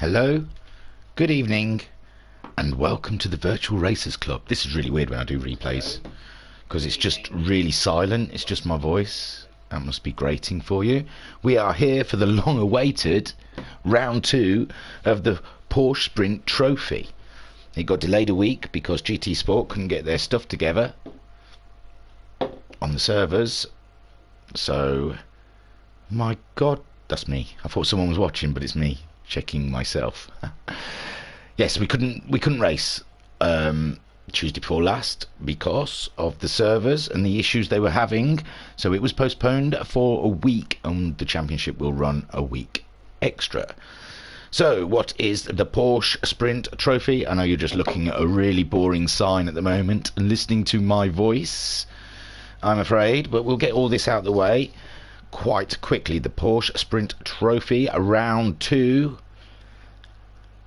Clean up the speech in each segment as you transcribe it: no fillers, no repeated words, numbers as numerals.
Hello, good evening, and welcome to the Virtual Racers Club. This is really weird when I do replays, because it's just really silent. It's just my voice. That must be grating for you. We are here for the long-awaited round 2 of the Porsche Sprint Trophy. It got delayed a week because GT Sport couldn't get their stuff together on the servers. So, my God, that's me. I thought someone was watching, but it's me checking myself. Yes, we couldn't race Tuesday before last because of the servers and the issues they were having. So it was postponed for a week, and the championship will run a week extra. So, what is the Porsche Sprint Trophy? I know you're just looking at a really boring sign at the moment and listening to my voice, I'm afraid, but we'll get all this out of the way quite quickly. The Porsche Sprint Trophy, round 2.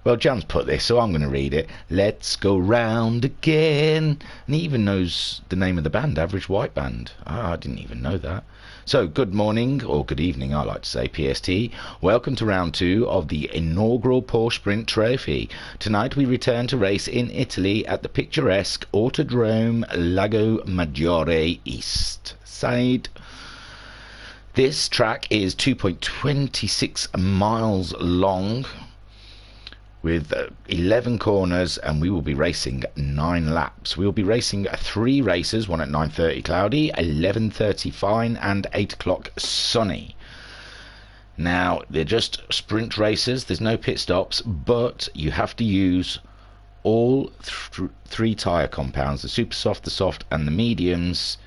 Well, Jan's put this, so I'm going to read it. Let's go round again. And he even knows the name of the band, Average White Band. Ah, I didn't even know that. So, good morning, or good evening, I like to say, PST. Welcome to round 2 of the inaugural Porsche Sprint Trophy. Tonight we return to race in Italy at the picturesque Autodrome Lago Maggiore East side. This track is 2.26 miles long, with 11 corners, and we will be racing 9 laps. We will be racing 3 races, one at 9:30 cloudy, 11:30 fine, and 8 o'clock sunny. Now, they're just sprint races, there's no pit stops, but you have to use all 3 tyre compounds, the super soft, the soft, and the mediums,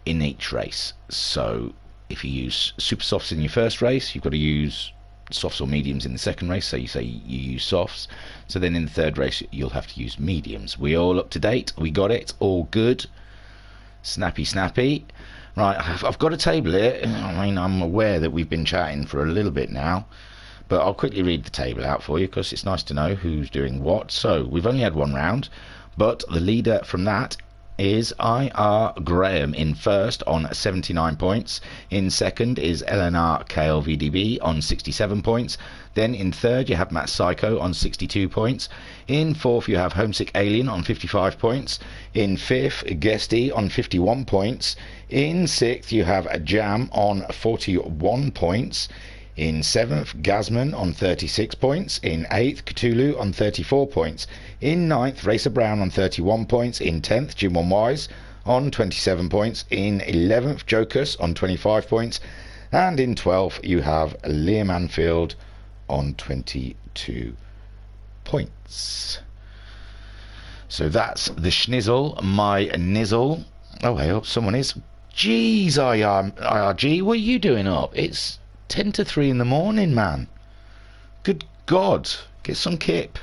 in each race. So, if you use super softs in your first race, you've got to use softs or mediums in the second race. So you say you use softs, so then in the third race you'll have to use mediums. We all up to date, we got it all good, snappy. Right, I've got a table here. I mean, I'm aware that we've been chatting for a little bit now, but I'll quickly read the table out for you because it's nice to know who's doing what. So we've only had one round, but the leader from that is I.R. Graham in first on 79 points. In second is LNR KLVDB on 67 points. Then in third you have Matt Psycho on 62 points. In fourth you have Homesick Alien on 55 points. In fifth, Guesty on 51 points. In sixth you have Jam on 41 points. In 7th, Gazman on 36 points. In 8th, Cthulhu on 34 points. In 9th, Racer Brown on 31 points. In 10th, Jim One Wise on 27 points. In 11th, Jocus on 25 points. And in 12th, you have Liam Anfield on 22 points. So that's the schnizzle, my nizzle. Oh, hey, someone is. Jeez, IRG, what are you doing up? It's 10 to 3 in the morning, man. Good God, get some kip,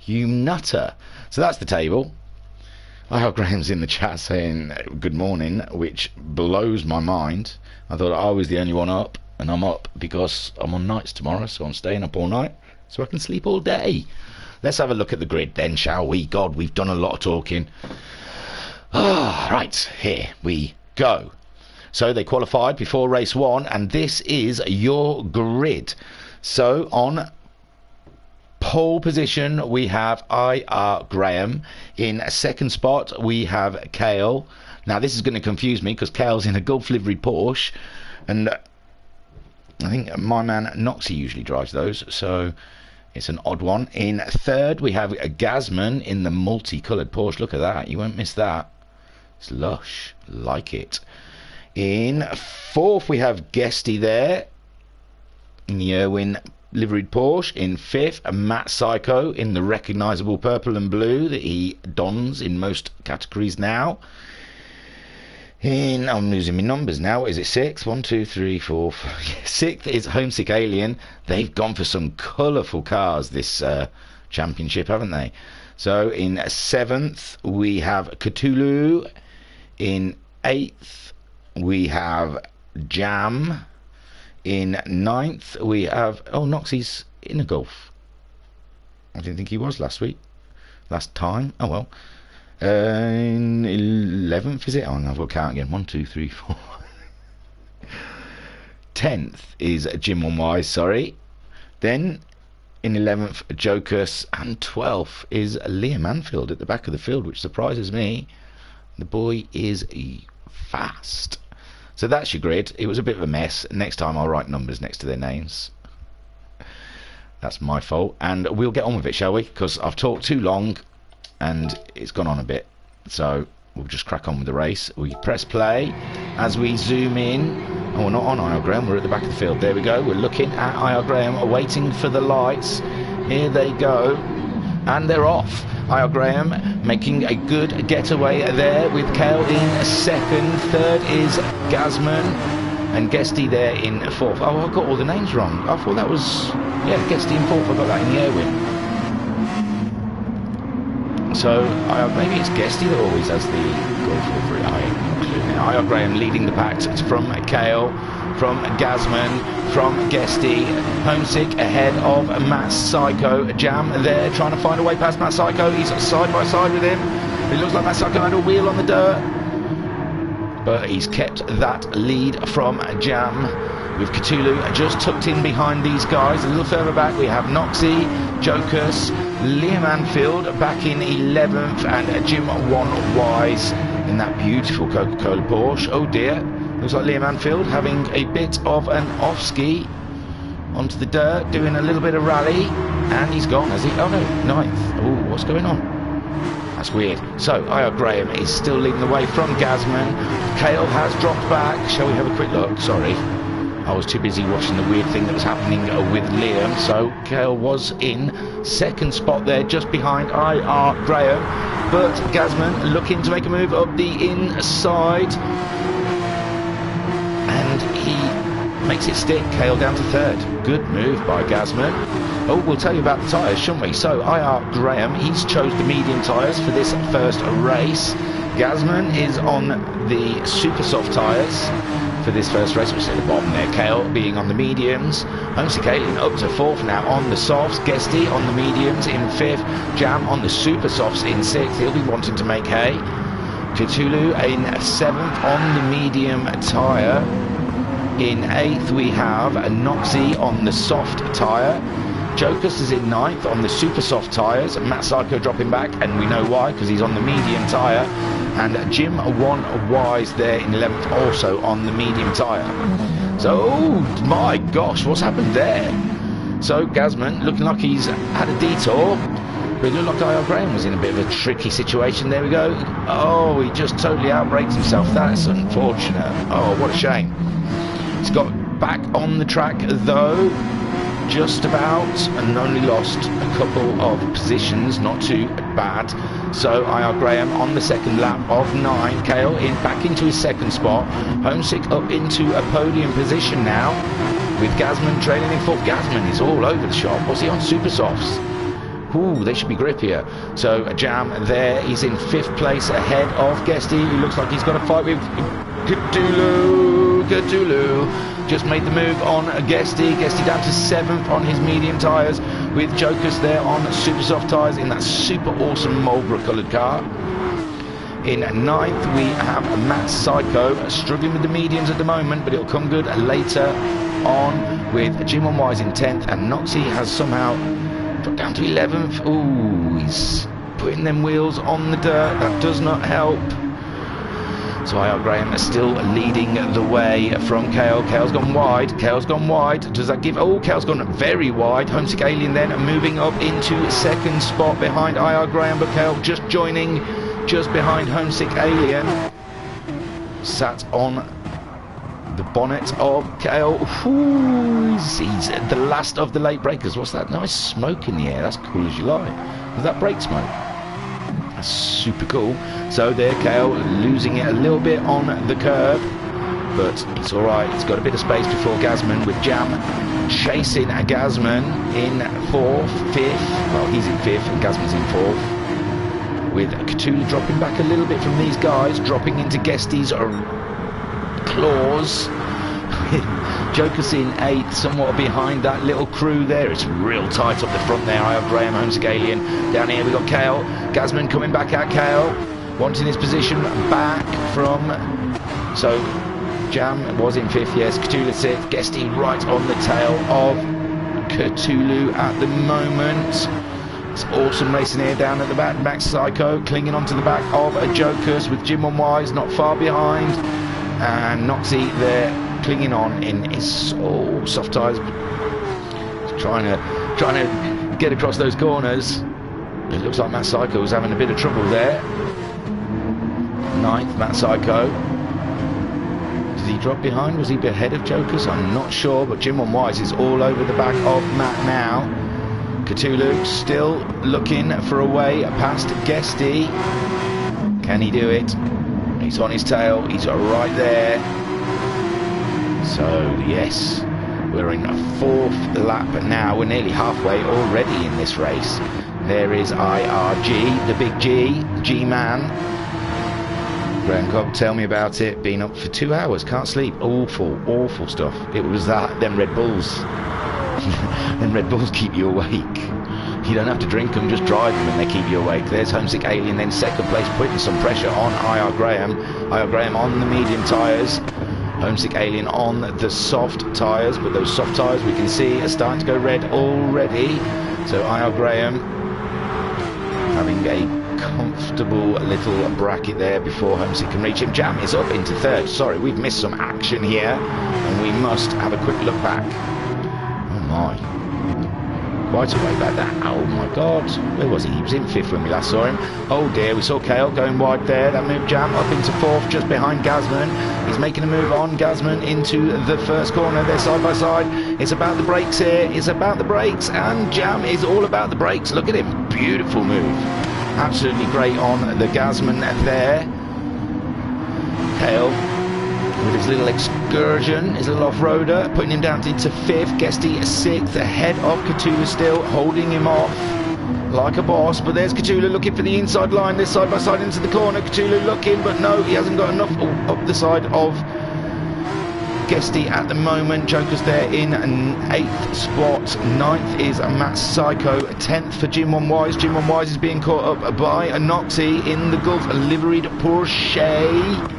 you nutter. So that's the table. I heard Graham's in the chat saying good morning, which blows my mind. I thought I was the only one up, and I'm up because I'm on nights tomorrow, so I'm staying up all night so I can sleep all day. Let's have a look at the grid then, shall we? God, we've done a lot of talking. Right, here we go. So they qualified before race 1, and this is your grid. So on pole position we have I.R. Graham. In second spot we have Kale. Now this is going to confuse me because Kale's in a Gulf liveried Porsche, and I think my man Noxie usually drives those, so it's an odd one. In third we have Gazman in the multicoloured Porsche. Look at that, you won't miss that. It's lush, like it. In fourth we have Guesty there in the Irwin liveried Porsche. In fifth, Matt Psycho in the recognisable purple and blue that he dons in most categories now. I'm losing my numbers now. Is it sixth? 1, 2, 3, 4, 5. Sixth is Homesick Alien. They've gone for some colourful cars this championship, haven't they? So in seventh we have Cthulhu. In eighth we have Jam. In ninth we have Noxie's in a Gulf. I didn't think he was last time. Oh well. In 11th is it? Oh no, I've got to count again. 1, 2, 3, 4. 10th is Jim One Wise, sorry. Then in 11th, Jocus, and 12th is Liam Anfield at the back of the field, which surprises me. The boy is fast. So that's your grid. It was a bit of a mess. Next time I'll write numbers next to their names. That's my fault. And we'll get on with it, shall we? Because I've talked too long and it's gone on a bit. So we'll just crack on with the race. We press play as we zoom in. Oh, we're not on IR Graham, we're at the back of the field. There we go. We're looking at IR Graham, waiting for the lights. Here they go. And they're off. IR Graham making a good getaway there with Kale in second. Third is Gazman. And Guesty there in fourth. Oh, I got all the names wrong. I thought that was... yeah, Guesty in fourth. I got that in the air win. So, maybe it's Guesty that always has the goal for it. I have no clue now. IR Graham leading the pack. It's from Kale, from Gazman, from Guesty. Homesick ahead of Matt Psycho. Jam there, trying to find a way past Matt Psycho. He's side by side with him. It looks like Matt Psycho had a wheel on the dirt. But he's kept that lead from Jam, with Cthulhu just tucked in behind these guys. A little further back we have Noxie, Jocus, Liam Anfield back in 11th, and Jim One Wise in that beautiful Coca-Cola Porsche. Oh dear, looks like Liam Anfield having a bit of an off-ski onto the dirt, doing a little bit of rally, and he's gone, has he? Oh no, 9th. Oh, what's going on? That's weird. So, IR Graham is still leading the way from Gazman. Kale has dropped back. Shall we have a quick look? Sorry. I was too busy watching the weird thing that was happening with Liam. So, Kale was in second spot there, just behind IR Graham. But Gazman looking to make a move up the inside. And he makes it stick. Kale down to third. Good move by Gazman. Oh, we'll tell you about the tyres, shouldn't we? So, IR Graham, he's chose the medium tyres for this first race. Gazman is on the super soft tyres for this first race, which is at the bottom there. Kale being on the mediums. Homesick Alien up to fourth now on the softs. Guesty on the mediums in fifth. Jam on the super softs in sixth. He'll be wanting to make hay. Cthulhu in seventh on the medium tyre. In eighth we have Noxie on the soft tyre. Jocus is in ninth on the super soft tyres. Matt Psycho dropping back, and we know why, because he's on the medium tyre. And Jim One Wise there in 11th, also on the medium tyre. So, oh my gosh, what's happened there? So Gazman looking like he's had a detour, but it looked like IR Graham was in a bit of a tricky situation. There we go. Oh, he just totally outbraked himself. That's unfortunate. Oh, what a shame. He's got back on the track though, just about, and only lost a couple of positions, not too bad. So IR Graham on the second lap of 9. Kale in back into his second spot. Homesick up into a podium position now, with Gazman trailing in fourth. Gazman is all over the shop. What's he on? Super softs. Ooh, they should be grippier. So Jam there, he's in fifth place ahead of Guesty, who looks like he's got a fight with Cthulhu. Just made the move on Guesty. Guesty down to seventh on his medium tyres, with Jocus there on super soft tyres in that super awesome Marlboro coloured car. In ninth we have Matt Psycho, struggling with the mediums at the moment, but it'll come good later on, with Jim One Wise in 10th, and Noxie has somehow dropped down to 11th. Ooh, he's putting them wheels on the dirt. That does not help. So IR Graham is still leading the way from Kale. Kale's gone wide. Kale's gone wide. Does that give... oh, Kale's gone very wide. Homesick Alien then moving up into second spot behind IR Graham, but Kale just joining just behind Homesick Alien. Sat on the bonnet of Kale. Ooh, he's the last of the late breakers. What's that? Nice smoke in the air. That's cool as you like. Was that brake smoke? That's super cool. So there, Kale losing it a little bit on the curb, but it's alright. It's got a bit of space before Gazman, with Jam chasing Gazman in fourth, fifth. Well, he's in fifth and Gazman's in fourth, with Cthulhu dropping back a little bit from these guys, dropping into Guesty's claws. Jocus in 8th, somewhat behind that little crew there. It's real tight up the front there. IR Graham, Homesick Alien. Down here we've got Kale. Gazman coming back at Kale, wanting his position back from... so Jam was in 5th, yes. Cthulhu 6th. Guesty right on the tail of Cthulhu at the moment. It's awesome racing here down at the back. Max Psycho clinging onto the back of a Jokers with Jim on Wise not far behind. And Noxie there clinging on in his soft tyres. Trying to get across those corners. It looks like Matt Psycho was having a bit of trouble there. 9th, Matt Psycho. Did he drop behind? Was he ahead of Jokers? I'm not sure, but Jim on Wise is all over the back of Matt now. Cthulhu still looking for a way past Guesty. Can he do it? He's on his tail. He's right there. So, yes. We're in a 4th lap now. We're nearly halfway already in this race. There is IRG, the big G-man. Graham Cobb, tell me about it. Been up for 2 hours, can't sleep. Awful stuff. It was them Red Bulls. Them Red Bulls keep you awake. You don't have to drink them, just drive them and they keep you awake. There's Homesick Alien, then 2nd place, putting some pressure on IR Graham. IR Graham on the medium tyres. Homesick Alien on the soft tyres, but those soft tyres we can see are starting to go red already. So IR Graham having a comfortable little bracket there before Homesick can reach him. Jam is up into 3rd. Sorry, we've missed some action here and we must have a quick look back. Oh my. Quite a way back there. Oh my god. Where was he? He was in 5th when we last saw him. Oh dear, we saw Kale going wide there. That moved Jam up into 4th, just behind Gazman. He's making a move on. Gazman into the 1st corner. They're side by side. It's about the brakes here. It's about the brakes. And Jam is all about the brakes. Look at him. Beautiful move. Absolutely great on the Gazman there. Kale with his little excursion, his little off-roader, putting him down into 5th. Guesty 6th, ahead of Cthulhu still, holding him off like a boss. But there's Cthulhu looking for the inside line. They're side by side into the corner. Cthulhu looking, but no, he hasn't got enough up the side of Guesty at the moment. Joker's there in an 8th spot. 9th is Matt Psycho. 10th for Jim on Wise. Jim on Wise is being caught up by a Noxie in the Gulf liveried Porsche.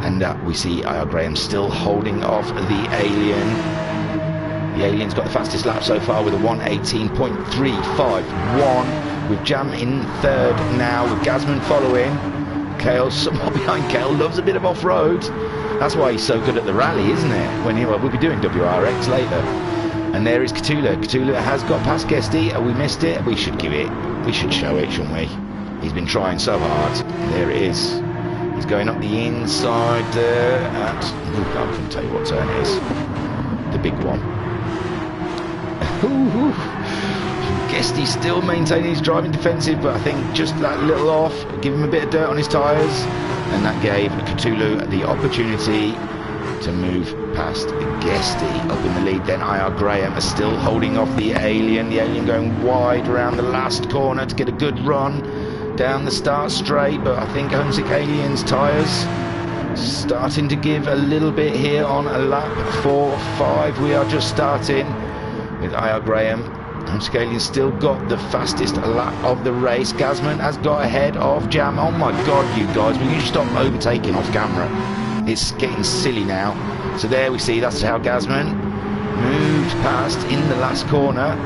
And we see IR Graham still holding off the Alien. The Alien's got the fastest lap so far with a 1:18.351. With Jam in 3rd now, with Gazman following. Kale somewhat behind. Kale loves a bit of off-road. That's why he's so good at the rally, isn't it? When we'll be doing WRX later. And there is Cthulhu. Cthulhu has got past Guesty. We missed it. We should give it. We should show it, shouldn't we? He's been trying so hard. There it is. He's going up the inside there at... I couldn't tell you what turn it is. The big one. Guesty still maintaining his driving defensive, but I think just that little off, give him a bit of dirt on his tyres, and that gave Cthulhu the opportunity to move past Guesty up in the lead. Then IR Graham is still holding off the Alien. The Alien going wide around the last corner to get a good run down the start straight, but I think Homesick Alien's tyres starting to give a little bit here on a lap 4-5. We are just starting with IR Graham. Homesick Alien's still got the fastest lap of the race. Gazman has got ahead of Jam. Oh my god, you guys, will you stop overtaking off camera? It's getting silly now. So there we see, that's how Gazman moved past in the last corner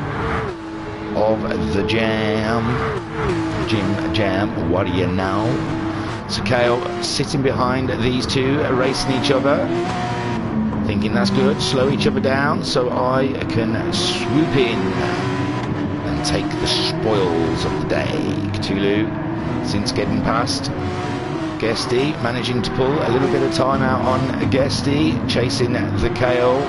of the Jam. Jam, what do you know? So Kale sitting behind these two, racing each other, thinking that's good, slow each other down so I can swoop in and take the spoils of the day. Cthulhu, since getting past Guesty, managing to pull a little bit of time out on Guesty, chasing the Kale.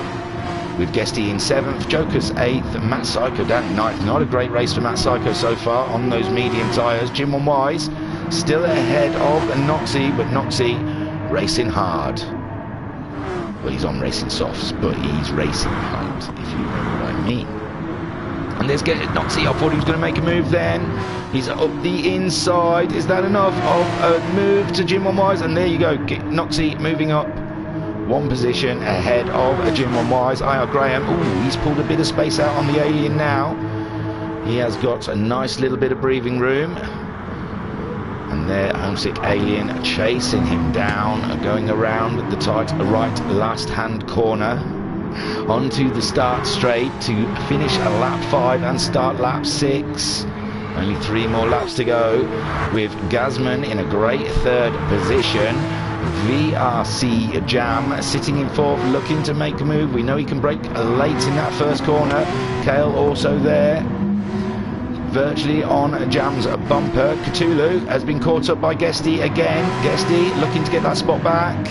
With Guesty in 7th, Joker's 8th, Matt Psycho down in 9th. Not a great race for Matt Psycho so far on those medium tyres. Jim on Wise still ahead of Noxie, but Noxie racing hard. Well, he's on racing softs, but he's racing hard, if you know what I mean. And there's Noxie. I thought he was going to make a move then. He's up the inside. Is that enough of a move to Jim on Wise? And there you go, Noxie moving up. One position ahead of Jim on Wise. IR Graham, ooh, he's pulled a bit of space out on the Alien now. He has got a nice little bit of breathing room. And there, Homesick Alien chasing him down, going around the tight right last-hand corner. onto the start straight to finish a lap 5 and start lap 6. Only 3 more laps to go, with Gazman in a great 3rd position. VRC Jam sitting in 4th, looking to make a move. We know he can brake late in that first corner. Kale also there, virtually on Jam's bumper. Cthulhu has been caught up by Guesty again. Guesty looking to get that spot back.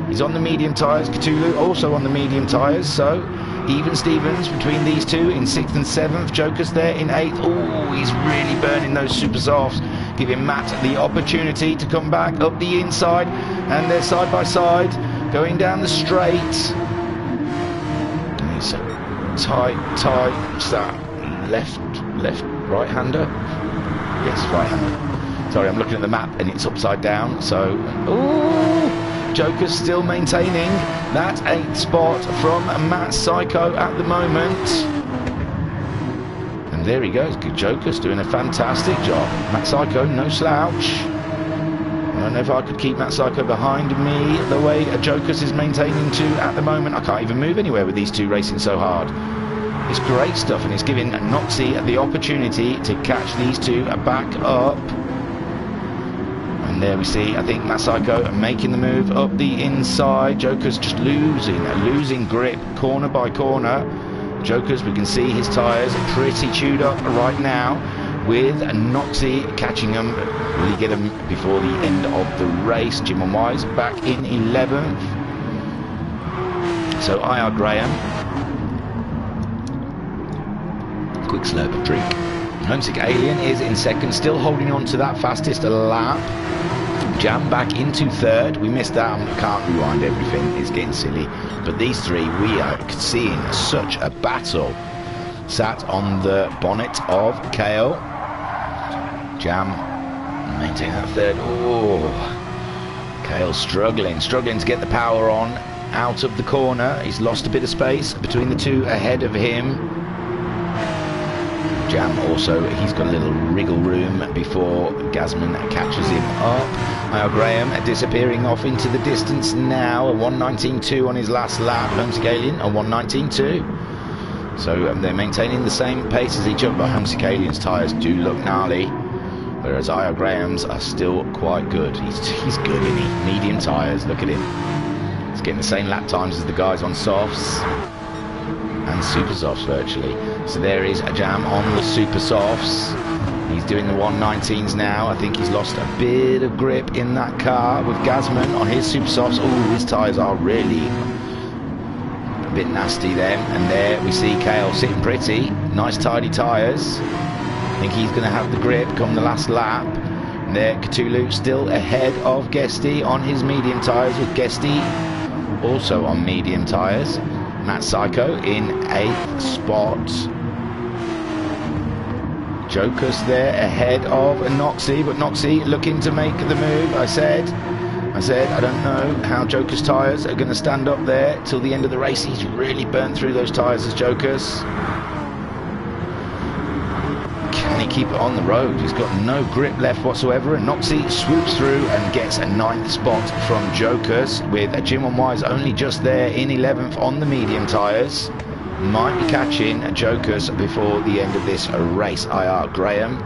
He's on the medium tyres. Cthulhu also on the medium tyres. So even Stevens between these two in 6th and 7th. Joker's there in 8th. Oh, he's really burning those super softs, giving Matt the opportunity to come back up the inside, and they're side by side going down the straight. He's tight. Is that left, right-hander? Yes, right-hander. Sorry, I'm looking at the map and it's upside down. So, ooh, Joker's still maintaining that 8th spot from Matt Psycho at the moment. And there he goes. Good. Joker's doing a fantastic job. Matt Psycho, no slouch. I don't know if I could keep Matt Psycho behind me the way Joker's is maintaining to at the moment. I can't even move anywhere with these two racing so hard. It's great stuff, and it's giving Noxie the opportunity to catch these two back up. And there we see, I think Matt Psycho making the move up the inside. Joker's just losing grip corner by corner. Joker's, we can see his tyres pretty chewed up right now, with Noxie catching them. Will he get them before the end of the race? Jim and Wise back in 11th. So IR Graham, quick slurp of drink. Homesick Alien is in 2nd, still holding on to that fastest lap. Jam back into 3rd. We missed that. I can't rewind everything. It's getting silly. But these three, we are seeing such a battle. Sat on the bonnet of Kale. Jam maintaining that 3rd. Oh, Kale struggling to get the power on out of the corner. He's lost a bit of space between the two ahead of him. Jam also, he's got a little wriggle room before Gazman catches him up. Now Graham disappearing off into the distance now. A 1:19.2 on his last lap. Homesick Alien a 1:19.2. So they're maintaining the same pace as each other, but Homesick Alien's tyres do look gnarly, whereas IR Graham's are still quite good. He's good, isn't he? Medium tyres, look at him. He's getting the same lap times as the guys on softs and super softs virtually. So there is a Jam on the super softs. He's doing the 119s now. I think he's lost a bit of grip in that car with Gazman on his super softs. Oh, his tyres are really a bit nasty then. And there we see Kale sitting pretty. Nice tidy tyres. I think he's going to have the grip come the last lap. And there Cthulhu still ahead of Guesty on his medium tyres, with Guesty also on medium tyres. Matt Psycho in 8th spot. Joker's there ahead of Noxie, but Noxie looking to make the move. I said I don't know how Joker's tyres are going to stand up there till the end of the race. He's really burnt through those tyres as Joker's. Can he keep it on the road? He's got no grip left whatsoever, and Noxie swoops through and gets a 9th spot from Joker's, with Jim and Wise only just there in 11th on the medium tyres. Might be catching Joker's before the end of this race. IR Graham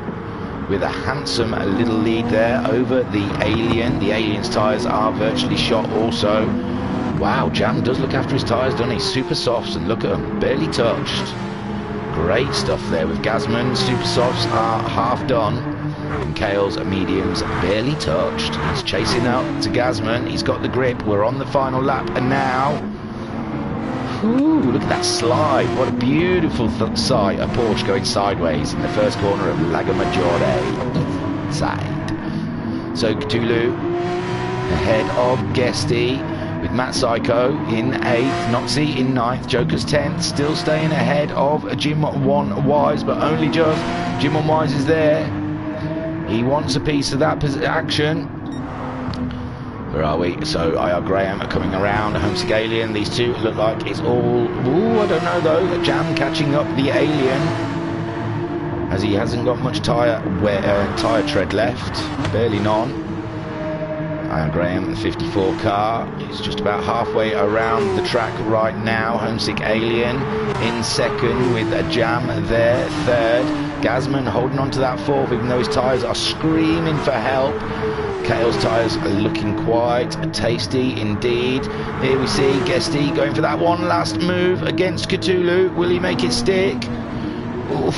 with a handsome little lead there over the Alien. The Alien's tyres are virtually shot also. Wow, Jam does look after his tyres, doesn't he? Super softs, and look at them, barely touched. Great stuff there with Gazman. Super softs are half done, and Kale's mediums barely touched. He's chasing out to Gazman. He's got the grip. We're on the final lap, and now, ooh, look at that slide. What a beautiful sight. A Porsche going sideways in the first corner of Lago Maggiore side. So Cthulhu ahead of Guesty, with Matt Psycho in 8th, Noxie in 9th, Joker's 10th, still staying ahead of Jim 1 Wise, but only just. Jim 1 Wise is there. He wants a piece of that action. Where are we? So IR Graham are coming around. Homesick Alien, these two look like it's all... Ooh, I don't know though. Jam catching up the Alien, as he hasn't got much tyre tread left, barely none. Ian Graham, the 54 car, is just about halfway around the track right now. Homesick Alien in second with a jam there. Third, Gazman holding on to that fourth, even though his tyres are screaming for help. Kale's tyres are looking quite tasty indeed. Here we see Guesty going for that one last move against Cthulhu. Will he make it stick?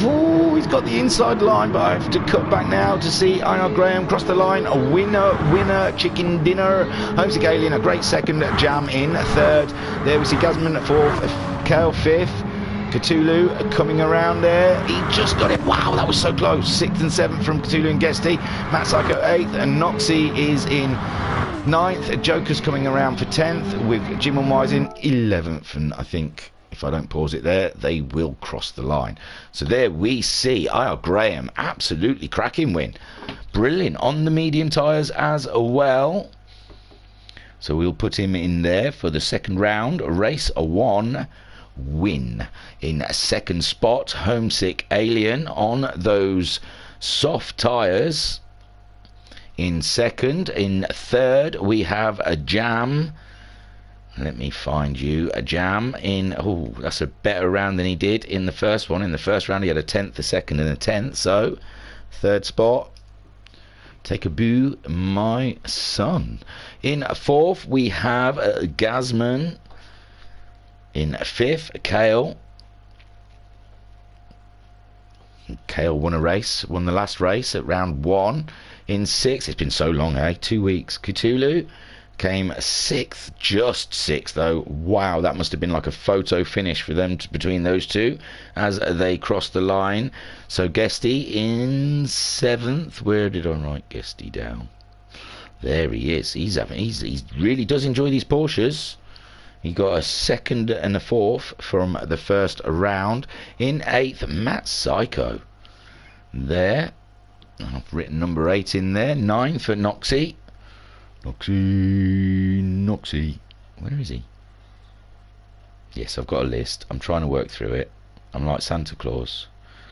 Ooh, he's got the inside line, but I have to cut back now to see Ian Graham cross the line. A winner, chicken dinner. Homesick Alien, a great second, Jam in third. There we see Gazman at fourth, Kale fifth. Cthulhu coming around there. He just got it. Wow, that was so close. 6th and 7th from Cthulhu and Guesty. Matt Psycho 8th, and Noxie is in 9th. Joker's coming around for 10th with Jim and Wise in 11th, and I think if I don't pause it there, they will cross the line. So there we see Ian Graham, absolutely cracking win. Brilliant on the medium tyres as well. So we'll put him in there for the second round. Race 1 win. In second spot, Homesick Alien on those soft tyres. In second. In third, we have a Jam. Let me find you a Jam in. Oh, that's a better round than he did in the first one. In the first round, he had a 10th, a second, and a 10th. So, third spot. Take a boo, my son. In fourth, we have Gazman. In fifth, Kale. Kale won the last race at round 1. In sixth, it's been so long, 2 weeks. Cthulhu came 6th, just 6th though. Wow, that must have been like a photo finish for them between those two as they crossed the line. So Guesty in 7th. Where did I write Guesty down? There he is. He really does enjoy these Porsches. He got a 2nd and a 4th from the first round. In 8th, Matt Psycho. There. I've written number 8 in there. 9th for Noxie. Noxie. Where is he? Yes, I've got a list. I'm trying to work through it. I'm like Santa Claus.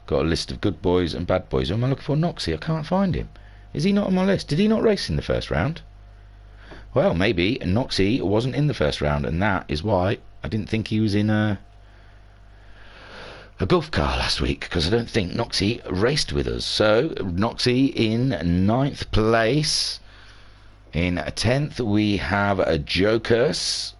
Got a list of good boys and bad boys. Who am I looking for? Noxie. I can't find him. Is he not on my list? Did he not race in the first round? Well, maybe Noxie wasn't in the first round, and that is why I didn't think he was in a golf car last week, because I don't think Noxie raced with us. So Noxie in 9th place. In 10th we have a Jokers,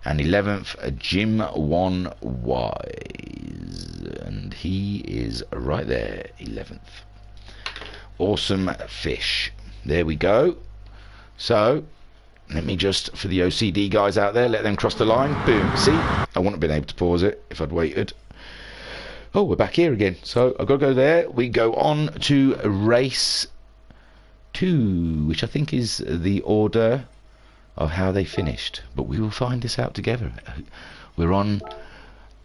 and 11th a Jim One Wise, and he is right there, 11th. Awesome fish. There we go. So let me just, for the OCD guys out there, let them cross the line. Boom. See, I wouldn't have been able to pause it if I'd waited. Oh, we're back here again. So I've got to go there. We go on to race 2, which I think is the order of how they finished. But we will find this out together. We're on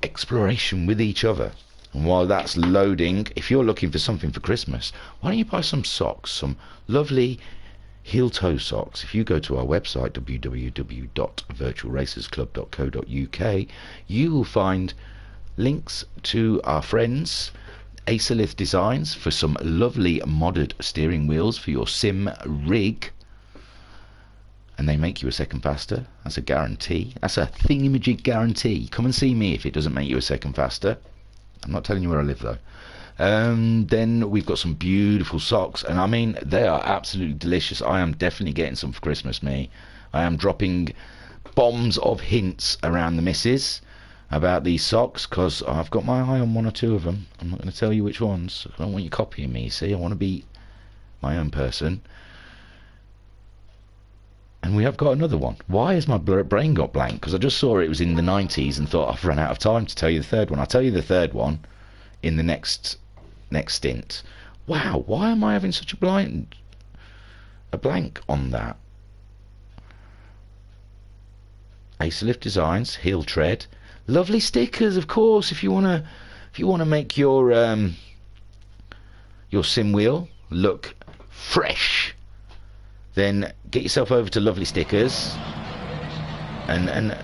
exploration with each other. And while that's loading, if you're looking for something for Christmas, why don't you buy some socks, some lovely heel-toe socks. If you go to our website, www.virtualracersclub.co.uk, you will find links to our friends Acerlith Designs for some lovely modded steering wheels for your sim rig, and they make you a second faster. That's a guarantee. That's a thingamajig guarantee. Come and see me if it doesn't make you a second faster. I'm not telling you where I live though. Then we've got some beautiful socks, and I mean, they are absolutely delicious. I am definitely getting some for Christmas, me. I am dropping bombs of hints around the missus about these socks, because I've got my eye on 1 or 2 of them. I'm not going to tell you which ones. I don't want you copying me, see. I want to be my own person. And we have got another one. Why has my brain got blank? Because I just saw it was in the 90s and thought I've run out of time to tell you the third one. I'll tell you the third one in the next stint. Wow, why am I having such a blank on that? Acerlith Designs, heel tread, lovely stickers, of course. If you wanna make your sim wheel look fresh, then get yourself over to Lovely Stickers and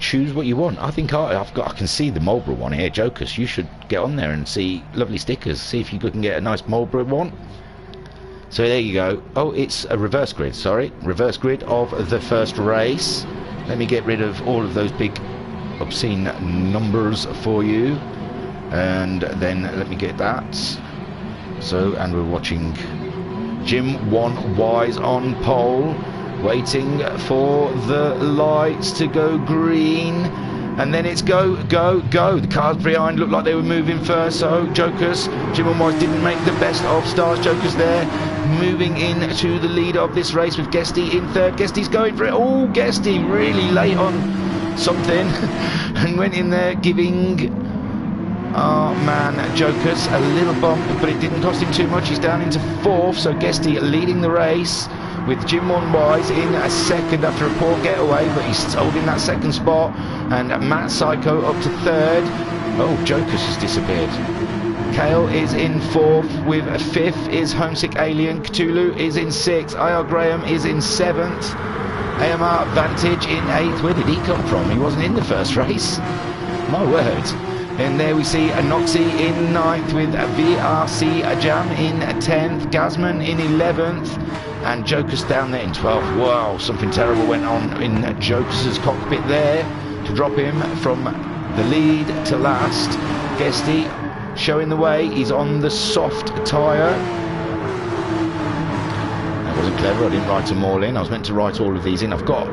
choose what you want. I think I can see the Marlborough one here. Jokers, you should get on there and see Lovely Stickers. See if you can get a nice Marlborough one. So there you go. Oh, it's a reverse grid, sorry. Reverse grid of the first race. Let me get rid of all of those big obscene numbers for you. And then let me get that. So, and we're watching Jim 1 Wise on pole, waiting for the lights to go green. And then it's go, go, go. The cars behind looked like they were moving first. So Jokers, Jim and Wise didn't make the best of stars. Jokers there, moving in to the lead of this race with Guesty in third. Guesty's going for it. Oh, Guesty really late on something and went in there giving our man Jokers a little bump, but it didn't cost him too much. He's down into fourth. So Guesty leading the race with Jim 1 Wise in a second after a poor getaway, but he's holding that second spot. And Matt Psycho up to third. Oh, Jokers has disappeared. Kale is in fourth, with fifth is Homesick Alien. Cthulhu is in sixth. IR Graham is in seventh. AMR Vantage in eighth. Where did he come from? He wasn't in the first race. My word. And there we see Anoxie in ninth, with VRC Jam in 10th, Gazman in 11th, and Jokers down there in 12th. Wow, something terrible went on in Jokers' cockpit there to drop him from the lead to last. Guesty showing the way. He's on the soft tyre. That wasn't clever. I didn't write them all in. I was meant to write all of these in. I've got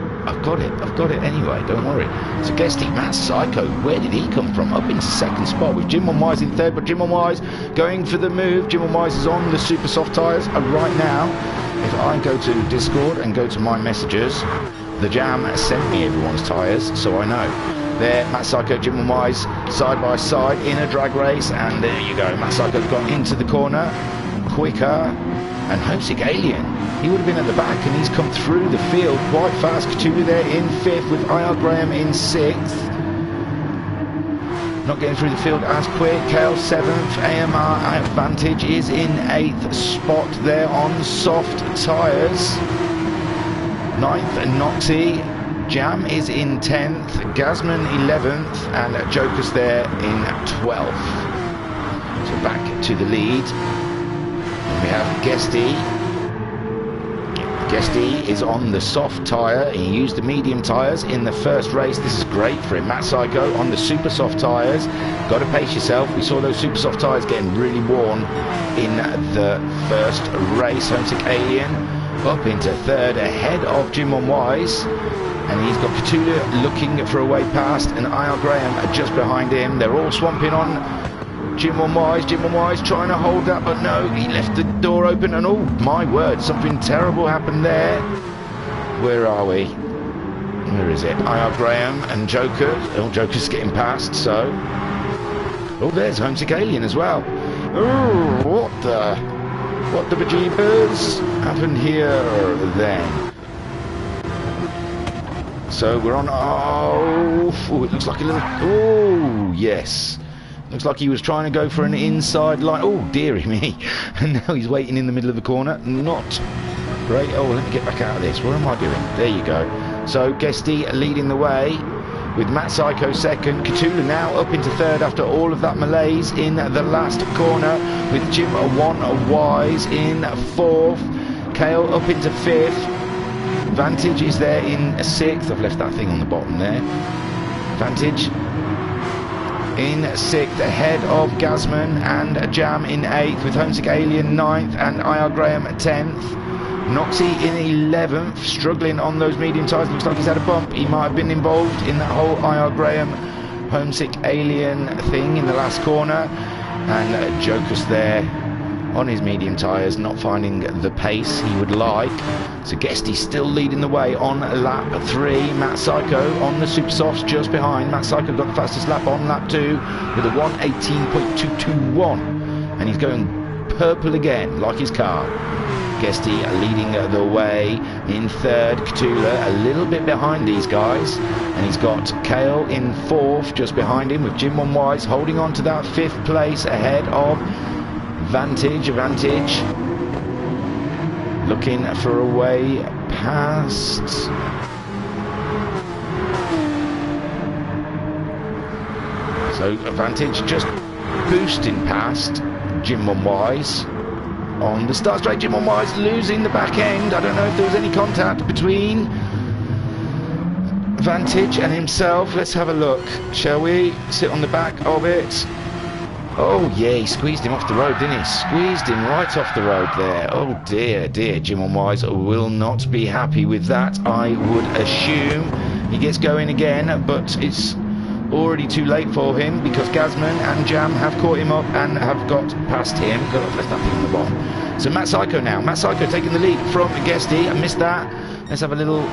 it anyway, don't worry. So Guesty, Matt Psycho, where did he come from? Up into second spot with Jim 1 Wise in third, but Jim 1 Wise going for the move. Jim 1 Wise is on the super soft tyres right now. If I go to Discord and go to my messages, the Jam sent me everyone's tyres, so I know. There, Matt Psycho, Jim 1 Wise, side by side in a drag race, and there you go. Matt Psycho's gone into the corner quicker, and Homesick Alien, he would have been at the back, and he's come through the field quite fast. Cthulhu there in fifth, with IR Graham in sixth. Not getting through the field as quick. Kale seventh. AMR Advantage is in eighth spot there on soft tyres. Ninth, Noxie. Jam is in 10th. Gazman 11th, and Jokers there in 12th. So back to the lead. And we have Guesty. Guesty is on the soft tyre. He used the medium tyres in the first race. This is great for him. Matt Psycho on the super soft tyres. Got to pace yourself. We saw those super soft tyres getting really worn in the first race. Homesick Alien up into third, ahead of Jim 1 Wise. And he's got Cthulhu looking for a way past, and IR Graham just behind him. They're all swamping on Jim 1 Wise. Jim 1 Wise trying to hold that, but no, he left the door open, and oh my word, something terrible happened there. Where are we? Where is it? IR Graham and Joker. Oh, Joker's getting past, so... Oh, there's Homesick Alien as well. Oh, what the bejeebers happened here then? So we're on... Oh, it looks like a little... Oh, yes. Looks like he was trying to go for an inside line. Oh, dearie me. And now he's waiting in the middle of the corner. Not great. Oh, let me get back out of this. What am I doing? There you go. So Guesty leading the way with Matt Psycho second. Cthulhu now up into third after all of that malaise in the last corner, with Jim 1 Wise in fourth. Kale up into fifth. Vantage is there in sixth. I've left that thing on the bottom there. Vantage in sixth, ahead of Gazman and Jam in eighth, with Homesick Alien ninth and IR Graham 10th. Noxie in 11th, struggling on those medium tyres. Looks like he's had a bump. He might have been involved in that whole IR Graham Homesick Alien thing in the last corner. And Joker's there on his medium tyres, not finding the pace he would like. So Guesty's still leading the way on lap 3. Matt Psycho on the super softs just behind. Matt Psycho got the fastest lap on lap 2 with a 1:18.221, and he's going purple again like his car. Guesty leading the way in third. Cthulhu a little bit behind these guys, and he's got Kale in fourth just behind him, with Jim 1 Wise holding on to that fifth place ahead of Vantage, looking for a way past. So Vantage just boosting past Jim 1 Wise. on the start straight. Jim Wise losing the back end. I don't know if there was any contact between Vantage and himself. Let's have a look, shall we? Sit on the back of it. Oh yeah, he squeezed him off the road, didn't he? Squeezed him right off the road there. Oh dear, dear. Jim Wise will not be happy with that, I would assume. He gets going again, but it's already too late for him because Gazman and Jam have caught him up and have got past him. God, I've left that thing on the bottom. So Matt Psycho now. Matt Psycho taking the lead from Guesty. I missed that. Let's have a little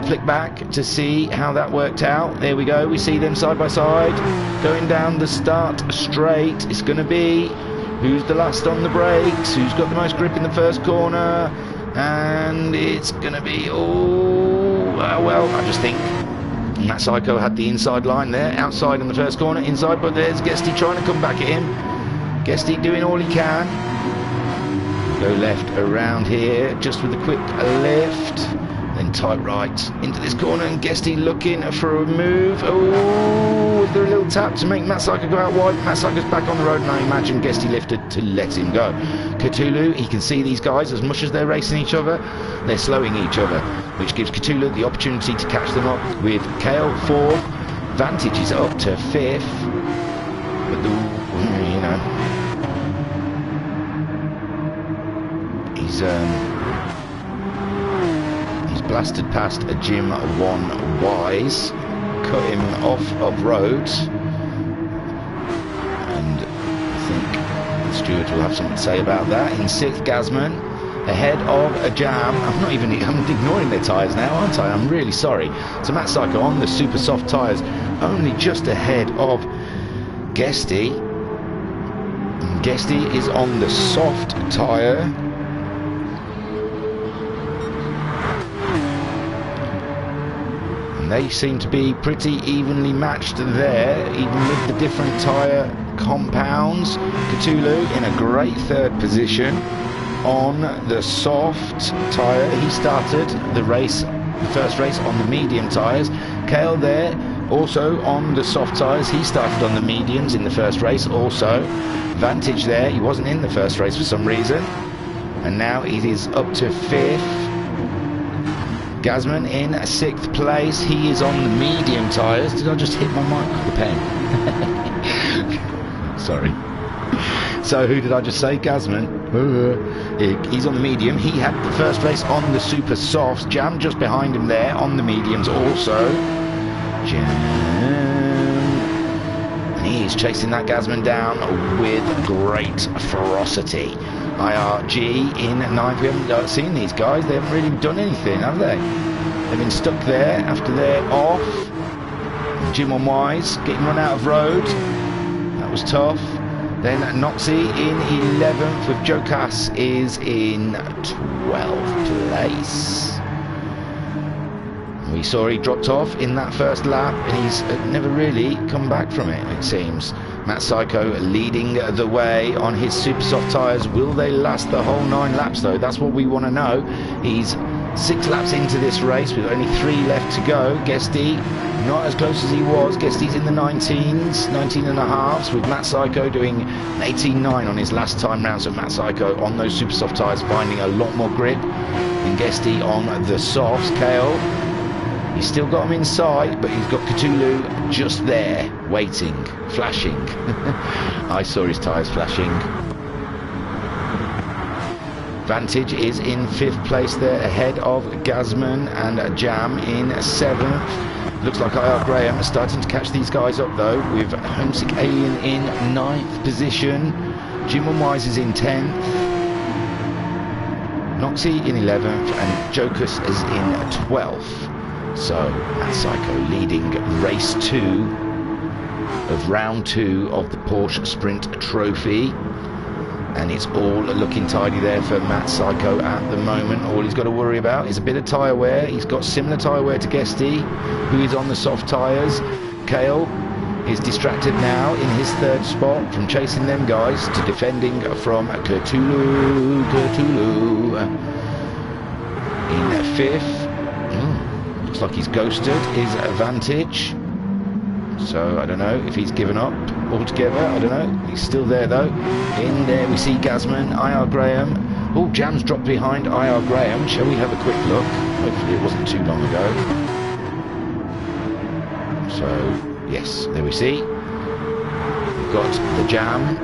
flick back to see how that worked out. There we go. We see them side by side going down the start straight. It's going to be who's the last on the brakes, who's got the most grip in the first corner, and it's going to be, well, I just think Matt Psycho had the inside line there, outside in the first corner, inside, but there's Guesty trying to come back at him. Guesty doing all he can. Go left around here, just with a quick lift. Then tight right into this corner, and Guesty looking for a move. Oh, is there a little tap to make Matt Psycho go out wide? Matt Psycho's back on the road, and I imagine Guesty lifted to let him go. Cthulhu, he can see these guys as much as they're racing each other, they're slowing each other, which gives Cthulhu the opportunity to catch them up with Kale 4th. Vantage is up to 5th. But you know, he's blasted past a Jim 1 Wise, cut him off of road, and I think the steward will have something to say about that. In 6th, Gazman, ahead of a Jam. I'm ignoring their tyres now, aren't I? I'm really sorry. So Matt Psycho on the super soft tyres, only just ahead of Guesty. And Guesty is on the soft tyre. They seem to be pretty evenly matched there, even with the different tyre compounds. Cthulhu in a great 3rd position on the soft tyre. He started the first race on the medium tyres. Kale there, also on the soft tyres. He started on the mediums in the first race also. Vantage there, he wasn't in the first race for some reason. And now it is up to 5th. Gazman in 6th place. He is on the medium tyres. Did I just hit my mic with the pen? Sorry. So who did I just say? Gazman. He's on the medium. He had the first race on the super softs. Jam just behind him there on the mediums also. Jam. And he's chasing that Gazman down with great ferocity. IRG in 9th. We haven't seen these guys. They haven't really done anything, have they? They've been stuck there after they're off. Jim on Wise getting run out of road. That was tough. Then Noxie in 11th with Joe Cass is in 12th place. We saw he dropped off in that first lap and he's never really come back from it, it seems. Matt Psycho leading the way on his super soft tyres. Will they last the whole 9 laps though? That's what we want to know. He's 6 laps into this race with only 3 left to go. Guesty not as close as he was. Guesty's in the 19s, 19 and a halves, with Matt Psycho doing an 18.9 on his last time round. So Matt Psycho on those super soft tyres finding a lot more grip than Guesty on the softs. Kale, he's still got him inside, but he's got Cthulhu just there, waiting, flashing. I saw his tyres flashing. Vantage is in 5th place there, ahead of Gazman and Jam in 7th. Looks like IR Graham is starting to catch these guys up though, with Homesick Alien in 9th position. Jim and Wise is in 10th. Noxie in 11th, and Jokus is in 12th. So, Matt Psycho leading race 2 of round 2 of the Porsche Sprint Trophy. And it's all looking tidy there for Matt Psycho at the moment. All he's got to worry about is a bit of tyre wear. He's got similar tyre wear to Guesty, who is on the soft tyres. Kale is distracted now in his 3rd spot from chasing them guys to defending from Cthulhu. In 5th. Looks like he's ghosted his Vantage. So I don't know if he's given up altogether. I don't know. He's still there though. In there we see Gazman, IR Graham, Oh, Jam's dropped behind IR Graham. Shall we have a quick look? Hopefully it wasn't too long ago. So, yes, there we see. We've got the Jam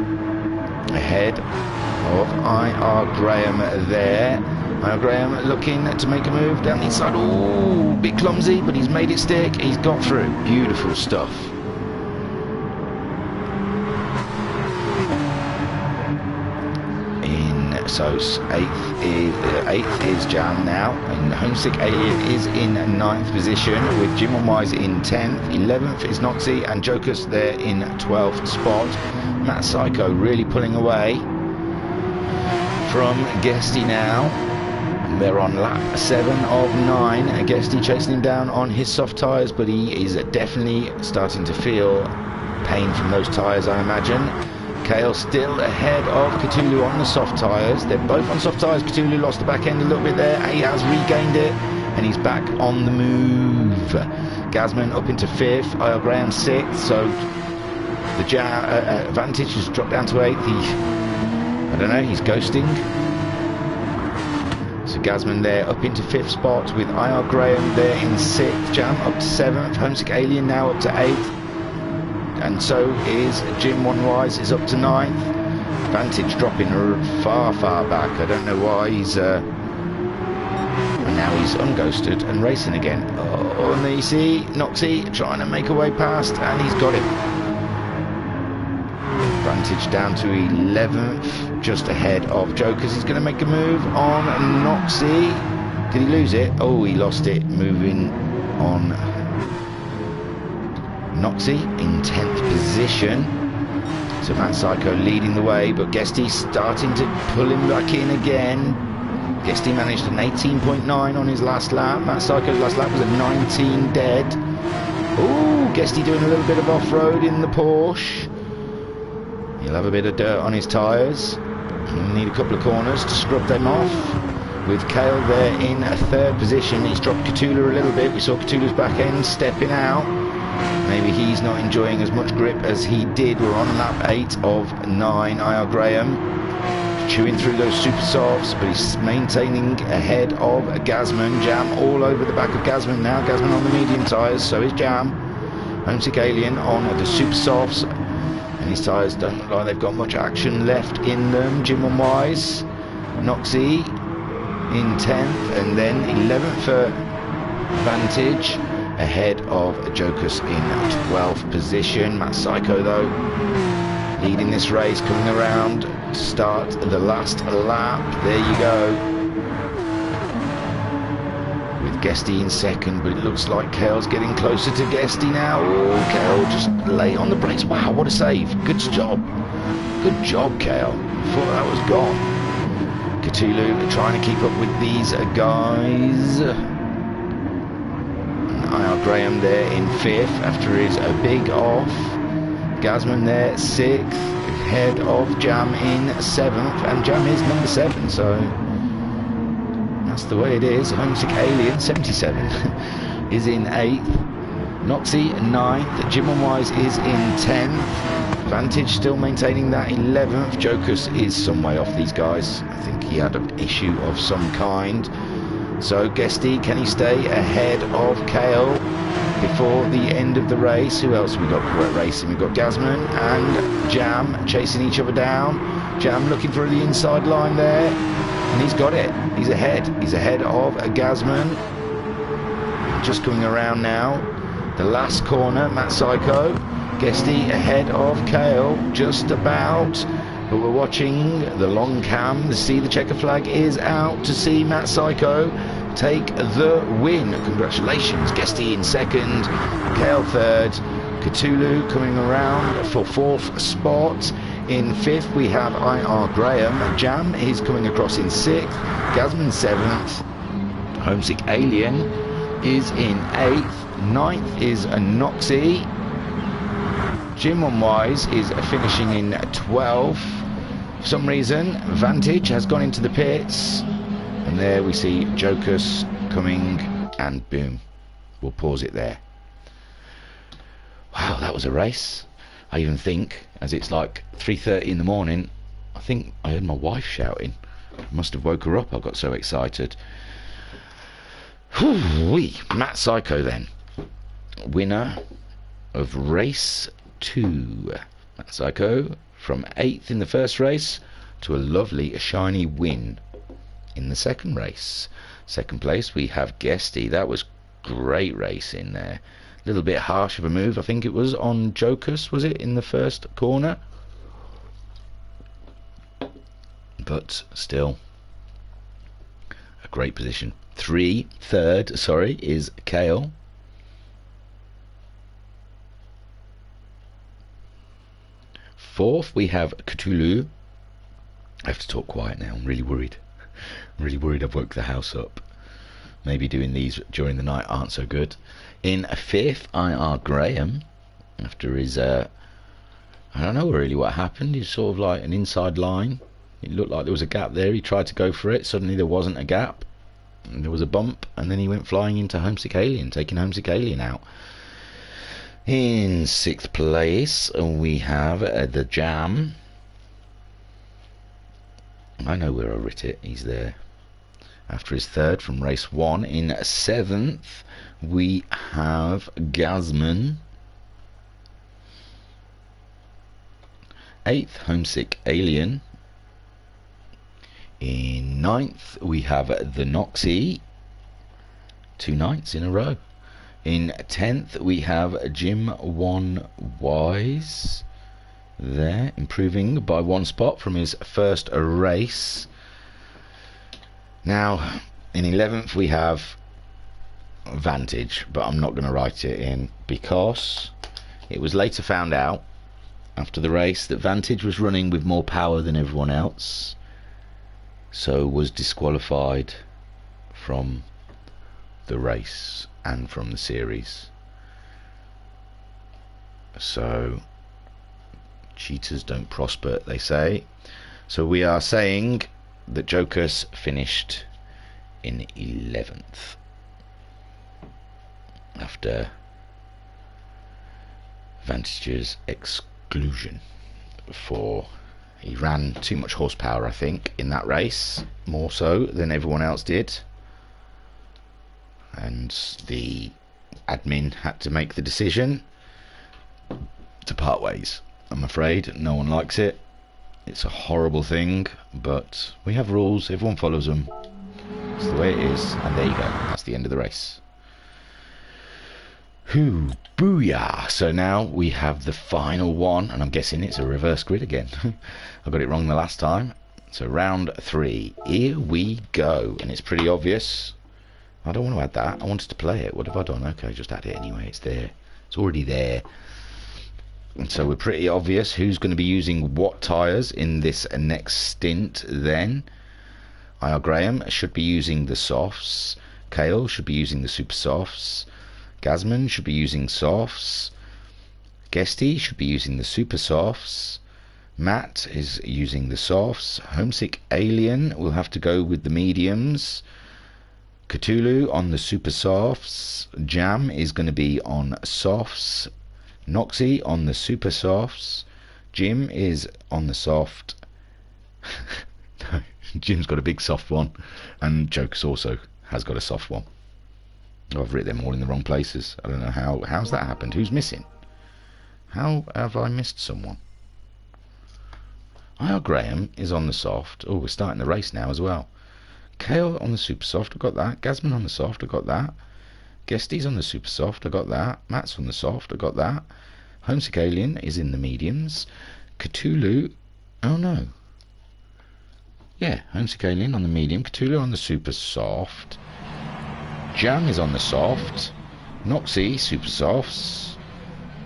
ahead of IR Graham there. IR Graham looking to make a move down the inside. Oh, bit clumsy, but he's made it stick. He's got through. Beautiful stuff. So eighth is Jam now, and Homesick Alien is in 9th position, with Jim on Wise in 10th. 11th is Noxie, and Jokus there in 12th spot. Matt Psycho really pulling away from Guesty now. They're on lap 7 of 9. Guesty chasing him down on his soft tyres, but he is definitely starting to feel pain from those tyres, I imagine. Kale still ahead of Cthulhu on the soft tyres. They're both on soft tyres. Cthulhu lost the back end a little bit there. He has regained it, and he's back on the move. Gazman up into 5th. IR Graham 6th. So the Vantage has dropped down to 8th. I don't know, he's ghosting. So Gazman there up into 5th spot, with IR Graham there in 6th. Jam up to 7th. Homesick Alien now up to 8th. And so is Jim One Wise is up to 9th. Vantage dropping far back. I don't know why he's and now he's unghosted and racing again. Oh, and there you see Noxie trying to make a way past, and he's got him. Vantage down to 11th, just ahead of Jokers. He's going to make a move on Noxie. Did he lose it? Oh, he lost it. Moving on Noxie in 10th position. So Matt Psycho leading the way, but Guesty starting to pull him back in again. Guesty managed an 18.9 on his last lap. Matt Psycho's last lap was a 19 dead. Oh, Guesty doing a little bit of off-road in the Porsche. He'll have a bit of dirt on his tyres. He'll need a couple of corners to scrub them off. With Kale there in 3rd position. He's dropped Cthulhu a little bit. We saw Cthulhu's back end stepping out. Maybe he's not enjoying as much grip as he did. We're on lap 8 of 9. IR Graham chewing through those super softs, but he's maintaining ahead of Gazman. Jam all over the back of Gazman now. Gazman on the medium tyres, so is Jam. Homesick Alien on the super softs, and his tyres don't look like they've got much action left in them. Jim on Wise, Noxie in 10th, and then 11th for Vantage, ahead of Jokus in 12th position. Matt Psycho though leading this race, coming around to start the last lap. There you go, with Guesty in 2nd, but it looks like Kale's getting closer to Guesty now. Oh, Kale just late on the brakes. Wow, what a save. Good job, Kale. Thought that was gone. Cthulhu trying to keep up with these guys. IR Graham there in 5th after his big off. Gazman there 6th, ahead of Jam in 7th, and Jam is number 7, so that's the way it is. Homesick Alien 77 is in 8th. Noxie 9th. Jim on Wise is in 10th. Vantage still maintaining that 11th. Jokus is some way off these guys. I think he had an issue of some kind. So Guesty, can he stay ahead of Kale before the end of the race? Who else have we got racing? We've got Gazman and Jam chasing each other down. Jam looking for the inside line there, and he's got it. He's ahead. He's ahead of Gazman. Just coming around now. The last corner, Matt Psycho. Guesty ahead of Kale, just about. But we're watching the long cam to see the checker flag is out to see Matt Psycho take the win. Congratulations. Guesty in 2nd, Kale 3rd, Cthulhu coming around for 4th spot. In 5th we have IR Graham. Jam is coming across in 6th, Gazman 7th, Homesick Alien is in 8th, 9th is Noxie. Jim on Wise is finishing in 12th. For some reason, Vantage has gone into the pits. And there we see Jokus coming, and boom. We'll pause it there. Wow, that was a race. I even think, as it's like 3:30 in the morning, I think I heard my wife shouting. Must have woke her up, I got so excited. Whoo-wee. Matt Psycho then. Winner of race 2. Matt Psycho from 8th in the first race to a lovely shiny win in the second race. Second place we have Guesty. That was great racing there. A little bit harsh of a move, I think it was on Jokers, was it, in the first corner? But still, a great position. Third, is Kale. Fourth, we have Cthulhu. I have to talk quiet now, I'm really worried. I'm really worried I've woke the house up. Maybe doing these during the night aren't so good. In 5th, IR Graham. After his, I don't know really what happened. He's sort of like an inside line. It looked like there was a gap there. He tried to go for it. Suddenly there wasn't a gap. And there was a bump. And then he went flying into Homesick Alien, taking Homesick Alien out. In 6th place, we have the Jam. I know where I writ it. He's there. After his third from race 1. In 7th, we have Gazman. 8th, Homesick Alien. In 9th, we have the Noxie. 2 nights in a row. In 10th, we have Jim 1 Wise. There, improving by 1 spot from his first race. Now, in 11th, we have Vantage, but I'm not going to write it in because it was later found out after the race that Vantage was running with more power than everyone else, so was disqualified from the race and from the series. So cheaters don't prosper, they say. So we are saying that Jokers finished in 11th after Vantage's exclusion for he ran too much horsepower, I think, in that race, more so than everyone else did, and the admin had to make the decision to part ways. I'm afraid no one likes it. It's a horrible thing, but we have rules, everyone follows them. It's the way it is, and there you go. That's the end of the race. Hoo, booyah! So now we have the final one, and I'm guessing it's a reverse grid again. I got it wrong the last time. So round 3, here we go, and it's pretty obvious. I don't want to add that, I wanted to play it. What have I done? Okay, just add it anyway, it's there. It's already there. And so we're pretty obvious who's going to be using what tyres in this next stint then. IR Graham should be using the softs. Kale should be using the super softs. Gazman should be using softs. Guesty should be using the super softs. Matt is using the softs. Homesick Alien will have to go with the mediums. Cthulhu on the super softs. Jam is going to be on softs. Noxie on the super softs. Jim is on the soft. No, Jim's got a big soft one, and Jokes also has got a soft one. Oh, I've written them all in the wrong places. I don't know how's that happened. Who's missing? How have I missed someone? IR Graham is on the soft. Oh, we're starting the race now as well. Kale on the super soft, I got that. Gazman on the soft, I got that. Guesty's on the super soft, I got that. Matt's on the soft, I got that. Homesick Alien is in the mediums. Cthulhu, oh no. Yeah, Homesick Alien on the medium. Cthulhu on the super soft. Jam is on the soft. Noxie, super softs.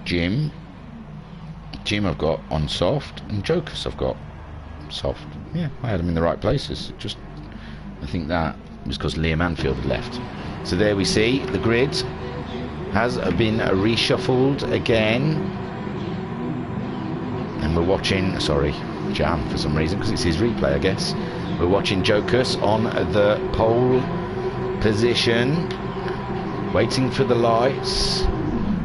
Jim I've got on soft. And Jokers I've got soft. Yeah, I had them in the right places. Just, I think that was because Liam Anfield had left. So there we see the grid has been reshuffled again, and we're watching, sorry, Jam for some reason, because it's his replay I guess. We're watching Jokers on the pole position, waiting for the lights,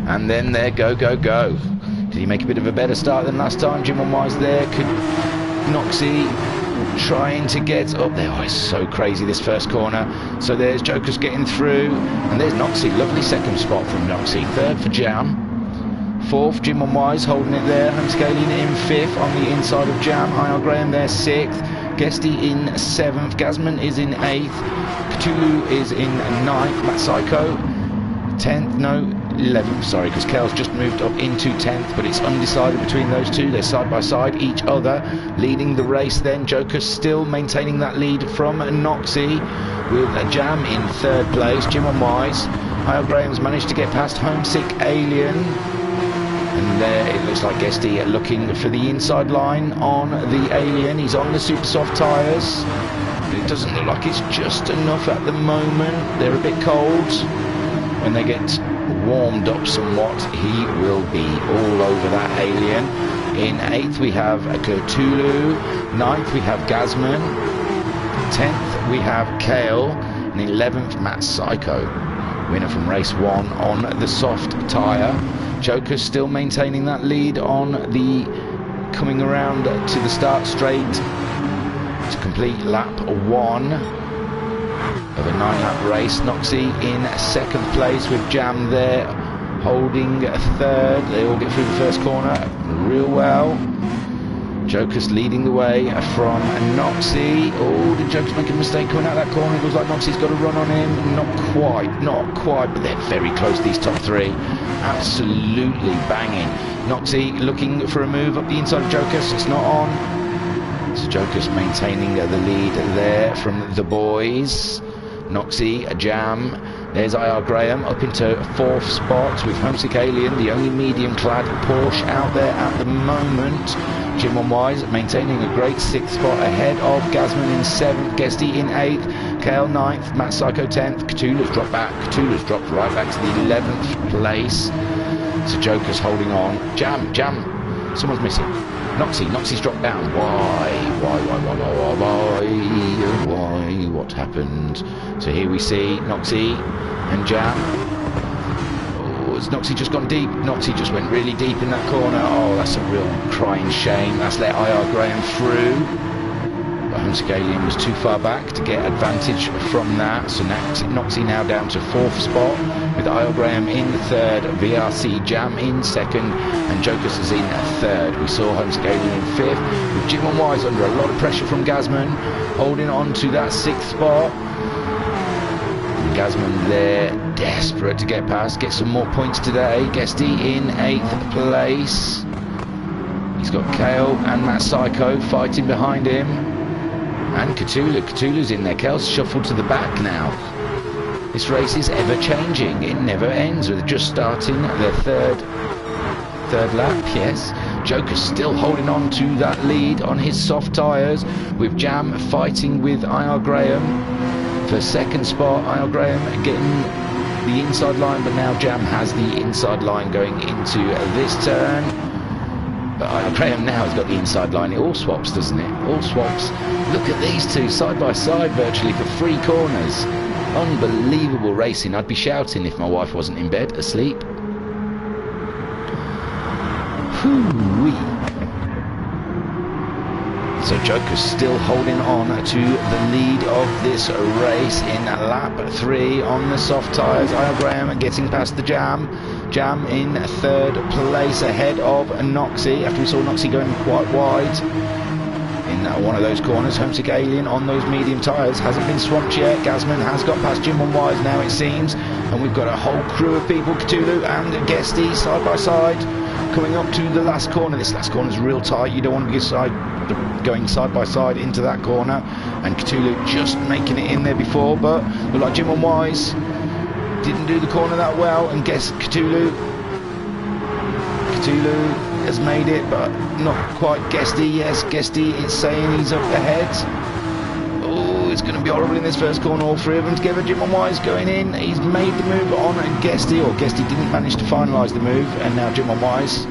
and then there, go. Did he make a bit of a better start than last time? Jim on Wise there, Noxie trying to get up there. Oh, it's so crazy, this first corner. So there's Joker's getting through, and there's Noxie. Lovely second spot from Noxie. Third for Jam. Fourth, Jim on Wise holding it there. Homescaling in fifth on the inside of Jam. IR Graham there sixth. Guesty in seventh. Gazman is in eighth. Cthulhu is in ninth. Matt Psycho 10th. No, 11th. Sorry, because Kel's just moved up into 10th, but it's undecided between those two. They're side by side, each other leading the race. Then Joker still maintaining that lead from Noxie with Jam in third place. Jim on Wise. IR Graham's managed to get past Homesick Alien. And there it looks like Guesty looking for the inside line on the Alien. He's on the super soft tyres, but it doesn't look like it's just enough at the moment. They're a bit cold. When they get warmed up somewhat, he will be all over that Alien. In 8th we have Cthulhu. 9th we have Gazman. 10th we have Kale. And 11th Matt Psycho. Winner from race 1 on the soft tyre. Joker's still maintaining that lead on the coming around to the start straight to complete lap 1 of a 9-lap race. Noxie in second place with Jam there holding third. They all get through the first corner real well. Joker's leading the way from Noxie. Oh, did Joker's make a mistake coming out that corner? It looks like Noxie's got a run on him. Not quite, but they're very close, these top three. Absolutely banging. Noxie looking for a move up the inside of Joker's. It's not on. So Joker's maintaining the lead there from the boys. Noxie, Jam. There's IR Graham up into 4th spot with Homesick Alien, the only medium-clad Porsche out there at the moment. Jim on Wise maintaining a great 6th spot ahead of Gazman in 7th, Guesty in 8th, Kale 9th, Matt Psycho 10th, Cthulhu's dropped back. Cthulhu's dropped right back to the 11th place. So Joker's holding on. Jam, someone's missing. Noxie's dropped down. Why? What happened? So here we see Noxie and Jam. Oh, has Noxie just gone deep? Noxie just went really deep in that corner. Oh, that's a real crying shame. That's let IR Graham through. But Homesick Alien was too far back to get advantage from that. So Noxie now down to 4th spot with IR Graham in 3rd, VRC Jam in 2nd, and Jokers is in 3rd. We saw Homesick Alien in 5th, with Jim on Wise under a lot of pressure from Gazman, holding on to that 6th spot. And Gazman there, desperate to get past, get some more points today. Guesty in 8th place. He's got Kale and Matt Psycho fighting behind him. And Cthulhu's in there. Kale's shuffled to the back now. This race is ever changing. It never ends. We're just starting the third lap, yes. Joker's still holding on to that lead on his soft tyres, with Jam fighting with IR Graham for 2nd spot. IR Graham getting the inside line, but now Jam has the inside line going into this turn. But IR Graham now has got the inside line. It all swaps, doesn't it? All swaps. Look at these two side by side virtually for 3 corners. Unbelievable racing. I'd be shouting if my wife wasn't in bed asleep. Hoo-wee. So Joker's still holding on to the lead of this race in lap 3 on the soft tyres. IR Graham getting past the Jam. Jam in 3rd place ahead of Noxie, after we saw Noxie going quite wide in one of those corners. Homesick Alien on those medium tyres hasn't been swamped yet. Gazman has got past Jim on Wise now, it seems, and we've got a whole crew of people, Cthulhu and Guesty side by side, coming up to the last corner. This last corner is real tight. You don't want to be going side by side into that corner, and Cthulhu just making it in there before, but look like Jim on Wise didn't do the corner that well, and guess Cthulhu has made it, but not quite. Guesty, yes, Guesty is saying he's up ahead. Oh, it's going to be horrible in this first corner, all 3 of them together. Jim on Wise going in, he's made the move on Guesty, or Guesty didn't manage to finalise the move, and now Jim on Wise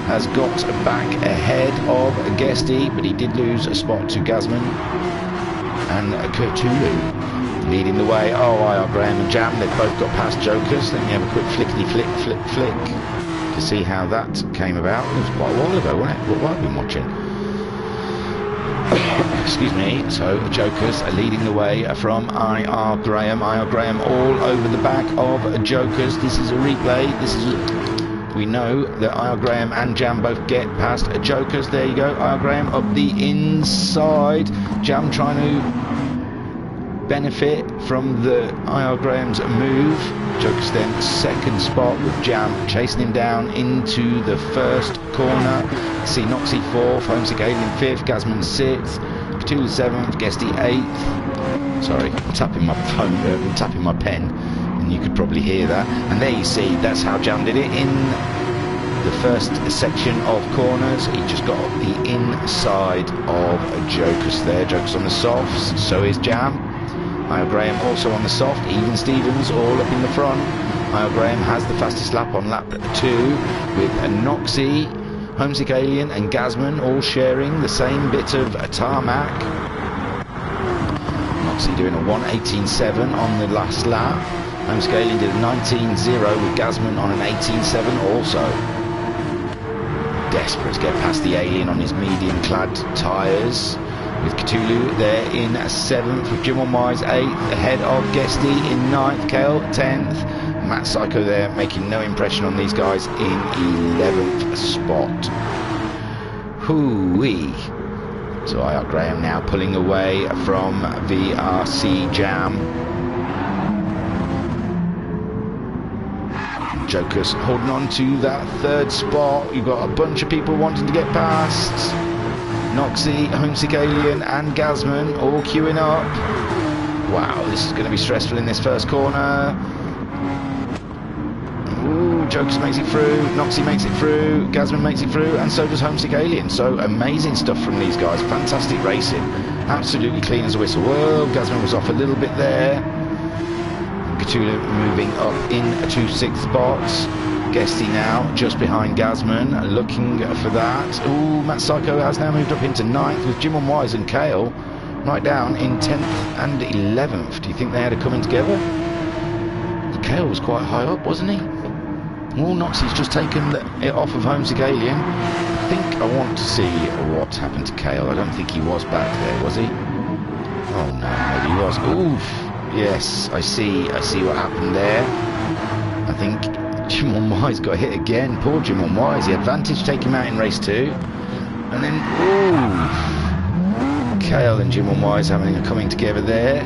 has got back ahead of Guesty, but he did lose a spot to Gazman. And Cthulhu leading the way. Oh, IR Graham and Jam, they've both got past Jokers. Let me have a quick flick to see how that came about. It was quite a while ago, wasn't it? What have I been watching? Excuse me. So Jokers are leading the way from IR Graham. IR Graham all over the back of Jokers. This is a replay. We know that IR Graham and Jam both get past Jokers. There you go. IR Graham up the inside. Jam trying to benefit from the IR Graham's move. Jokers then second spot with Jam chasing him down into the first corner. See Noxie 4th, Homesick Alien 5th, Gazman 6th, Cthulhu 7th, Guesty 8th. Sorry, I'm tapping my phone, I'm tapping my pen, and you could probably hear that. And there you see, that's how Jam did it in the first section of corners. He just got the inside of Jokers there. Jokers on the softs, so is Jam. IR Graham also on the soft, even Stevens all up in the front. IR Graham has the fastest lap on lap 2 with Noxie, Homesick Alien and Gazman all sharing the same bit of tarmac. Noxie doing a 1:18.7 on the last lap. Homesick Alien did a 19.0 with Gazman on an 18.7 also. Desperate to get past the Alien on his medium clad tyres. With Cthulhu there in 7th, with Jim on Wise 8th, ahead of Guesty in 9th, Kale 10th, Matt Psycho there making no impression on these guys in 11th spot. Hoo-wee. So IR Graham now pulling away from VRC Jam. Jokers holding on to that 3rd spot. You've got a bunch of people wanting to get past. Noxie, Homesick Alien and Gazman all queuing up. Wow, this is going to be stressful in this first corner. Ooh, Jokers makes it through, Noxie makes it through, Gazman makes it through, and so does Homesick Alien. So amazing stuff from these guys, fantastic racing, absolutely clean as a whistle. Whoa, Gazman was off a little bit there. Cthulhu moving up into 6th spots. Guesty now just behind Gazman, looking for that. Ooh, Matt Psycho has now moved up into 9th with Jim on Wise and Kale right down in 10th and 11th. Do you think they had a coming together? Kale was quite high up, wasn't he? Well, Noxie's just taken it off of Homesick Alien. I think I want to see what happened to Kale. I don't think he was back there, was he? Oh no, maybe he was. Oof. Yes, I see what happened there. I think Jim on Wise got hit again. Poor Jim on Wise. The advantage take him out in race 2. And then, ooh, Kale and Jim on Wise having a coming together there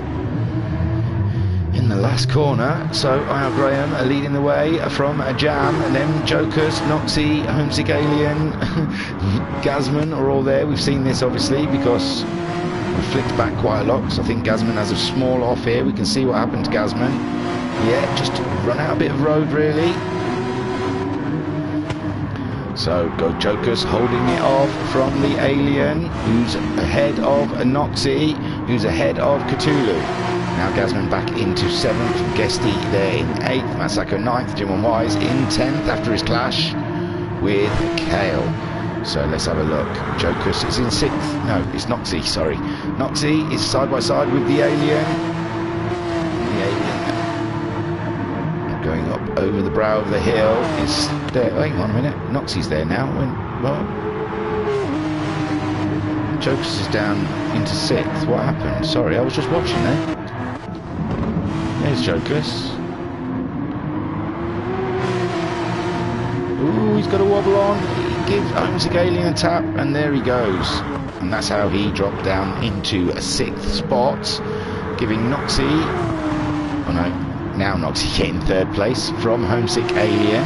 in the last corner. So IR Graham are leading the way from a Jam, and then Jokers, Noxie, Homesick Alien, Gazman are all there. We've seen this obviously because we flicked back quite a lot. So I think Gazman has a small off here. We can see what happened to Gazman. Yeah, just run out a bit of road really. So go Jokers holding it off from the Alien, who's ahead of Noxie, who's ahead of Cthulhu. Now Gazman back into 7th, Guesty there in 8th, Masako 9th, Jim on Wise in 10th after his clash with Kale. So let's have a look. Jokers is in 6th. No, it's Noxie, sorry. Noxie is side by side with the Alien. The Alien going up over the brow of the hill is there. Hang on a minute. Noxie's there now. Well, Jokers is down into 6th. What happened? Sorry, I was just watching there. There's Jokers. Ooh, he's got a wobble on. He gives Homesick Alien a tap, and there he goes. And that's how he dropped down into a 6th spot, giving Noxie, oh no, now Noxie in 3rd place from Homesick Alien.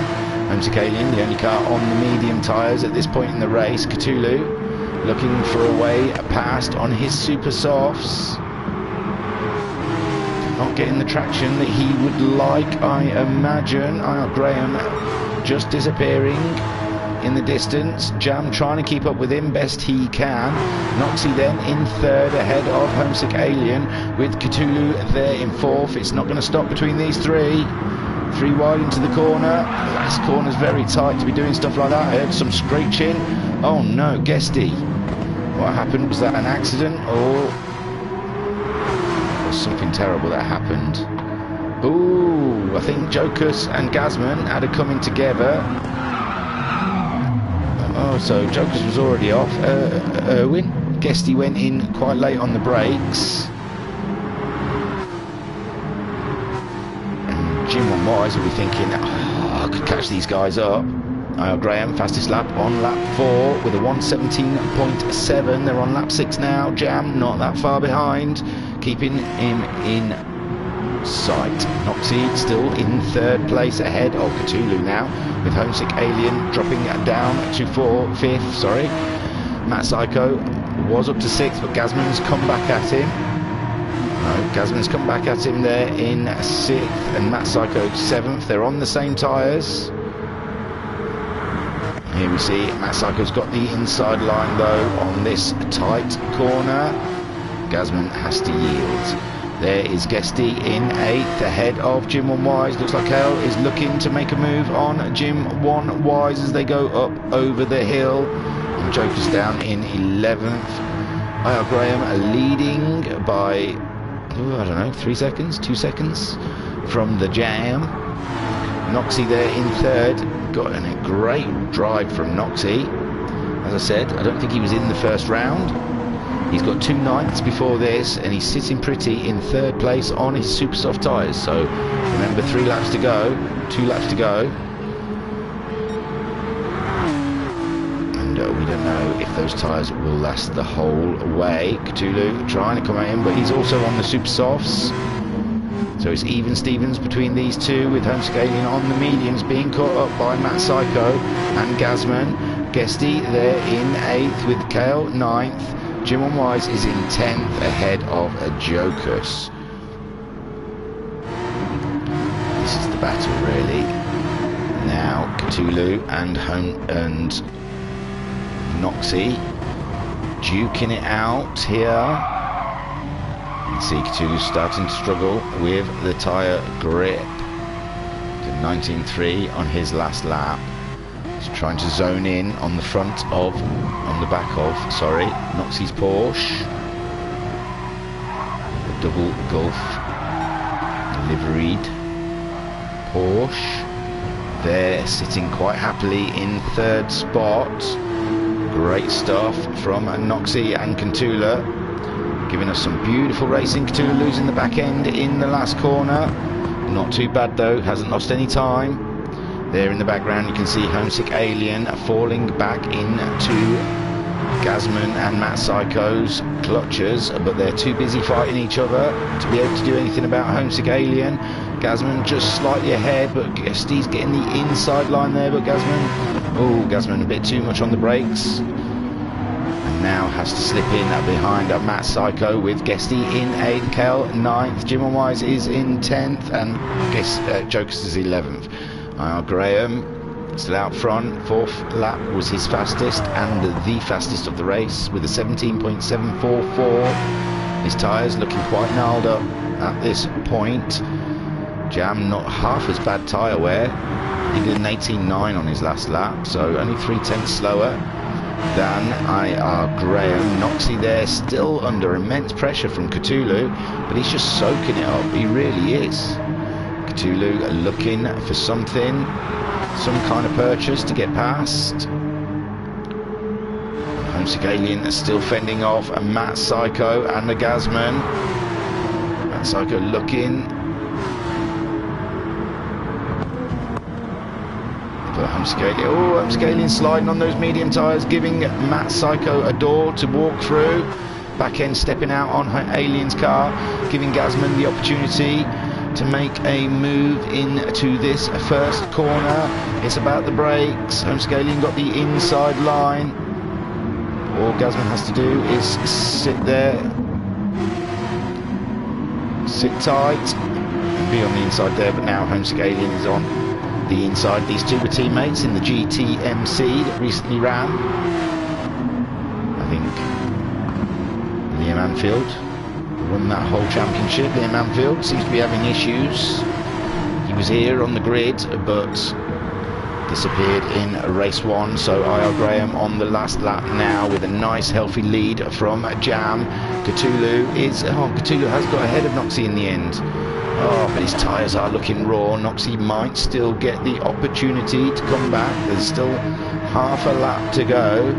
Homesick Alien, the only car on the medium tyres at this point in the race. Cthulhu looking for a way past on his super softs. Not getting the traction that he would like, I imagine. IR Graham just disappearing in the distance. Jam trying to keep up with him best he can. Noxie then in 3rd ahead of Homesick Alien with Cthulhu there in 4th. It's not going to stop between these 3. 3 wide into the corner. The last corner's very tight to be doing stuff like that. I heard some screeching. Oh no, Guesty. What happened? Was that an accident or something terrible that happened? Ooh, I think Jokers and Gazman had a coming together. Oh, so Jokers was already off. Erwin? Guesty went in quite late on the brakes. And Jim on Wise will be thinking, oh, I could catch these guys up. Graham, fastest lap on lap 4 with a 1:17.7. They're on lap 6 now. Jam not that far behind, keeping him in sight. Noxie still in 3rd place ahead of Cthulhu now, with Homesick Alien dropping down to 5th. Sorry, Matt Psycho was up to 6th, but Gazman's come back at him. No, Gazman's come back at him there in 6th, and Matt Psycho 7th. They're on the same tyres. Here we see Matt Psycho's got the inside line though on this tight corner. Gazman has to yield. There is Guesty in 8th ahead of Jim 1 Wise. Looks like Hale is looking to make a move on Jim 1 Wise as they go up over the hill. And Joker's down in 11th. IR Graham leading by, I don't know, 3 seconds, 2 seconds from the jam. Noxie there in 3rd. Got a great drive from Noxie. As I said, I don't think he was in the first round. He's got 2 ninths before this, and he's sitting pretty in 3rd place on his super soft tyres. So remember, 3 laps to go, 2 laps to go, and we don't know if those tyres will last the whole way. Cthulhu trying to come at him, but he's also on the super softs. So it's even Stevens between these two, with Homesick Alien on the mediums being caught up by Matt Psycho and Gazman. Guesty there in 8th with Kale 9th. Jim 1 Wise is in 10th ahead of Jocus. This is the battle really. Now Cthulhu and Noxie duking it out here. See Cthulhu starting to struggle with the tyre grip. Did 19.3 on his last lap. He's trying to zone in on the back of, Noxie's Porsche. The double Gulf liveried Porsche. They're sitting quite happily in 3rd spot. Great stuff from Noxie and Cthulhu, giving us some beautiful racing. Cthulhu losing the back end in the last corner. Not too bad though, hasn't lost any time. There in the background you can see Homesick Alien falling back into Gazman and Matt Psycho's clutches, but they're too busy fighting each other to be able to do anything about Homesick Alien. Gazman just slightly ahead, but Guesty's getting the inside line there, but Gazman a bit too much on the brakes. Now has to slip in behind Matt Psycho, with Guesty in 8th, Kel 9th, Jim 1 Wise is in 10th, and Jocus is 11th. Graham still out front. 4th lap was his fastest and the fastest of the race with a 17.744. His tyres looking quite gnarled up at this point. Jam not half as bad tyre wear. He did an 18.9 on his last lap, so only 3/10 slower than IR Graham. Noxie there still under immense pressure from Cthulhu, but he's just soaking it up, he really is. Cthulhu looking for something, some kind of purchase to get past. Homesick Alien is still fending off Matt Psycho and the Gazman. Matt Psycho looking Homesick Alien sliding on those medium tyres, giving Matt Psycho a door to walk through. Back end stepping out on Alien's car, giving Gazman the opportunity to make a move into this first corner. It's about the brakes. Homesick Alien got the inside line. All Gazman has to do is sit there, sit tight, and be on the inside there. But now Homesick Alien is on the inside. These two were teammates in the GTMC that recently ran. I think Liam Anfield won that whole championship. Liam Anfield seems to be having issues. He was here on the grid but disappeared in race 1. So IR Graham on the last lap now with a nice healthy lead from Jam. Cthulhu has got ahead of Noxie in the end. Oh, but his tyres are looking raw. Noxie might still get the opportunity to come back. There's still half a lap to go.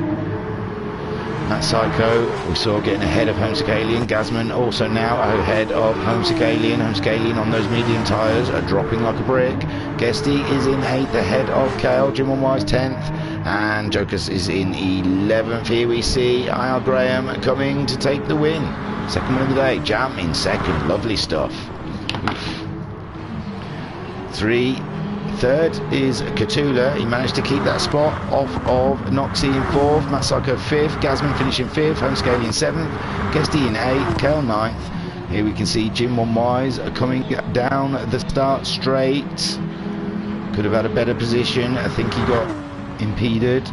Matt Psycho, we saw getting ahead of Homesick Alien. Gazman also now ahead of Homesick Alien. Homesick Alien on those medium tyres are dropping like a brick. Guesty is in 8th ahead of Kale. Jim Wise 10th. And Jokers is in 11th. Here we see IR Graham coming to take the win. Second win of the day. Jam in second. Lovely stuff. Third is Katula. He managed to keep that spot off of Noxie in 4th. Matt Psycho 5th. Gazman finishing 5th. Homescale in 7th. Guesty in 8th. Kel 9th. Here we can see Jim Wise coming down the start straight. Could have had a better position. I think he got impeded.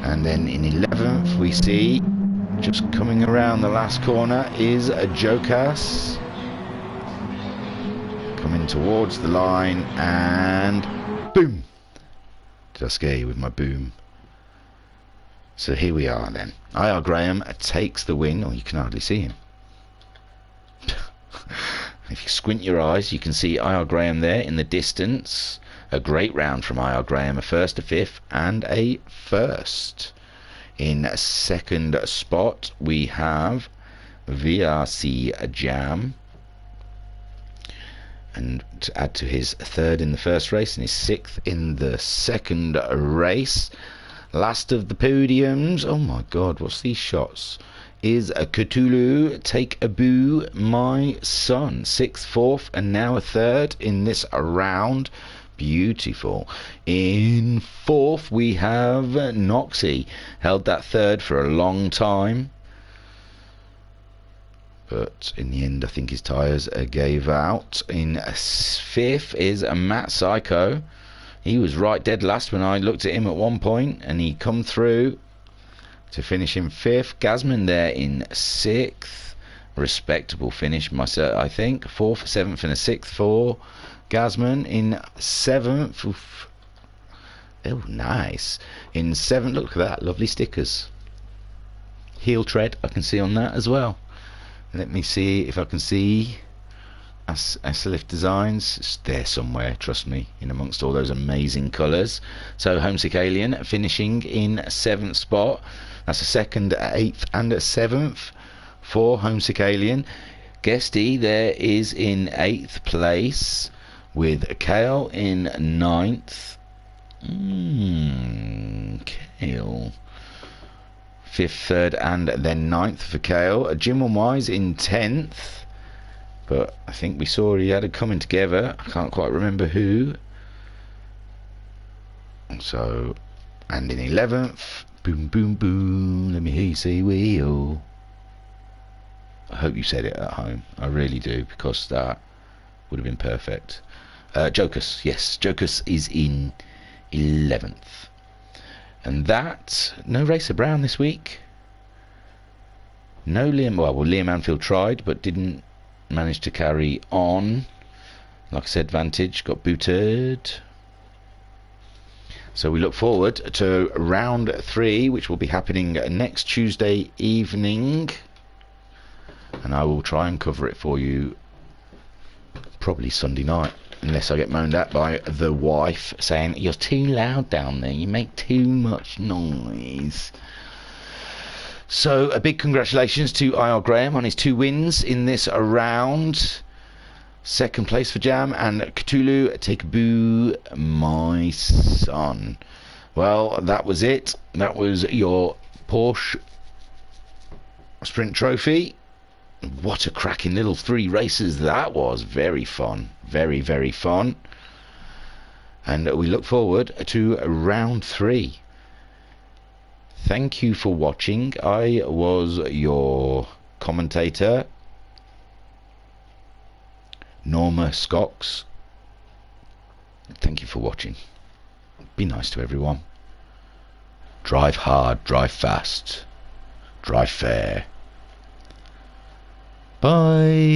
And then in 11th we see, just coming around the last corner, is a Jokas. Coming towards the line, and boom! Did I scare you with my boom? So here we are then. IR Graham takes the win. Oh, you can hardly see him. If you squint your eyes, you can see IR Graham there in the distance. A great round from IR Graham, a 1st, a 5th, and a 1st. In second spot, we have VRC Jam. And to add to his 3rd in the first race and his 6th in the second race. Last of the podiums. Oh my god, what's these shots? Is a Cthulhu, take a boo, my son. 6th, 4th, and now a 3rd in this round. Beautiful. In 4th, we have Noxie. Held that 3rd for a long time. But in the end, I think his tyres gave out. In 5th is a Matt Psycho. He was right dead last when I looked at him at one point, and he come through to finish in 5th. Gazman there in 6th. Respectable finish, myself, I think. 4th, 7th, and a 6th for Gazman. In 7th. Oof. Oh, nice. In 7th, look at that. Lovely stickers. Heel tread, I can see on that as well. Let me see if I can see SLF Designs. It's there somewhere, trust me, in amongst all those amazing colours. So Homesick Alien finishing in 7th spot. That's a 2nd, 8th, and a 7th for Homesick Alien. Guesty there is in 8th place with Kale in 9th. Kale. 5th, 3rd, and then 9th for Kale. Jim Wise in 10th, but I think we saw he had it coming together. I can't quite remember who. So, and in 11th, boom, boom, boom. Let me hear you say wheel. I hope you said it at home. I really do, because that would have been perfect. Jokus, yes, Jokus is in 11th. And that, no Racer Brown this week. No Liam, well, Liam Anfield tried, but didn't manage to carry on. Like I said, Vantage got booted. So we look forward to round 3, which will be happening next Tuesday evening. And I will try and cover it for you probably Sunday night. Unless I get moaned at by the wife saying, you're too loud down there, you make too much noise. So a big congratulations to IR Graham on his 2 wins in this round. 2nd place for Jam, and Cthulhu, take a boo, my son. Well, that was it. That was your Porsche Sprint Trophy. What a cracking little 3 races that was. Very fun. Very, very fun. And we look forward to round 3. Thank you for watching. I was your commentator, Norma Scocks. Thank you for watching. Be nice to everyone. Drive hard, drive fast, drive fair. Bye.